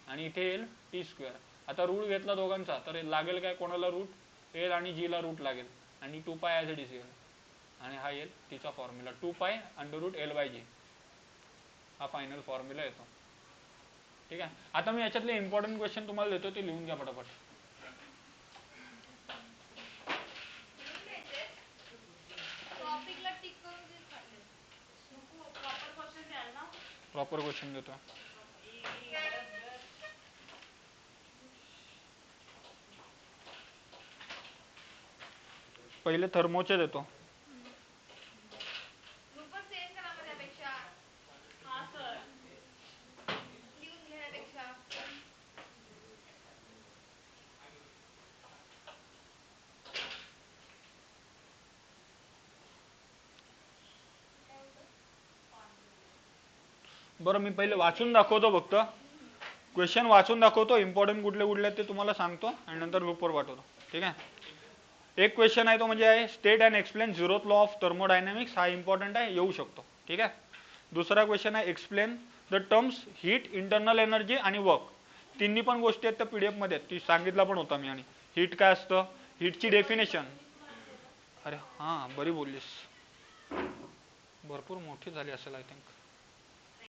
आणि इथे येईल t². आता रूट घेतला दोघांचा तर लागेल काय, कोणाला रूट, l आणि g ला रूट लागेल, आणि 2π ॲज इट इज येईल, आणि हा येईल तिचा फॉर्म्युला 2π√l/g, हा फायनल फॉर्म्युला येतो. ठीक आहे. आता मी याच्यातले इम्पॉर्टंट क्वेश्चन तुम्हाला देतो, ते लिहून घ्या पटापट. प्रॉपर क्वेश्चन देतो. पहिले थर्मोचे देतो. बरं मी पहिले वाचून दाखवतो, फक्त क्वेश्चन वाचून दाखवतो, इम्पॉर्टंट कुठले कुठले ते तुम्हाला सांगतो, आणि नंतर ग्रुपवर पाठवतो. ठीक आहे. एक क्वेश्चन आहे तो म्हणजे आहे state and explain zeroth law of thermodynamics, हा इम्पॉर्टंट आहे, येऊ शकतो. ठीक आहे. दुसरा क्वेश्चन आहे explain the terms heat, internal energy आणि वर्क, तिन्ही पण गोष्टी आहेत त्या पीडीएफ मध्ये, ती सांगितला पण होता मी. आणि हीट काय असतं, हीटची डेफिनेशन, अरे हां बरी बोललीस, भरपूर मोठी झाली असेल आय थिंक.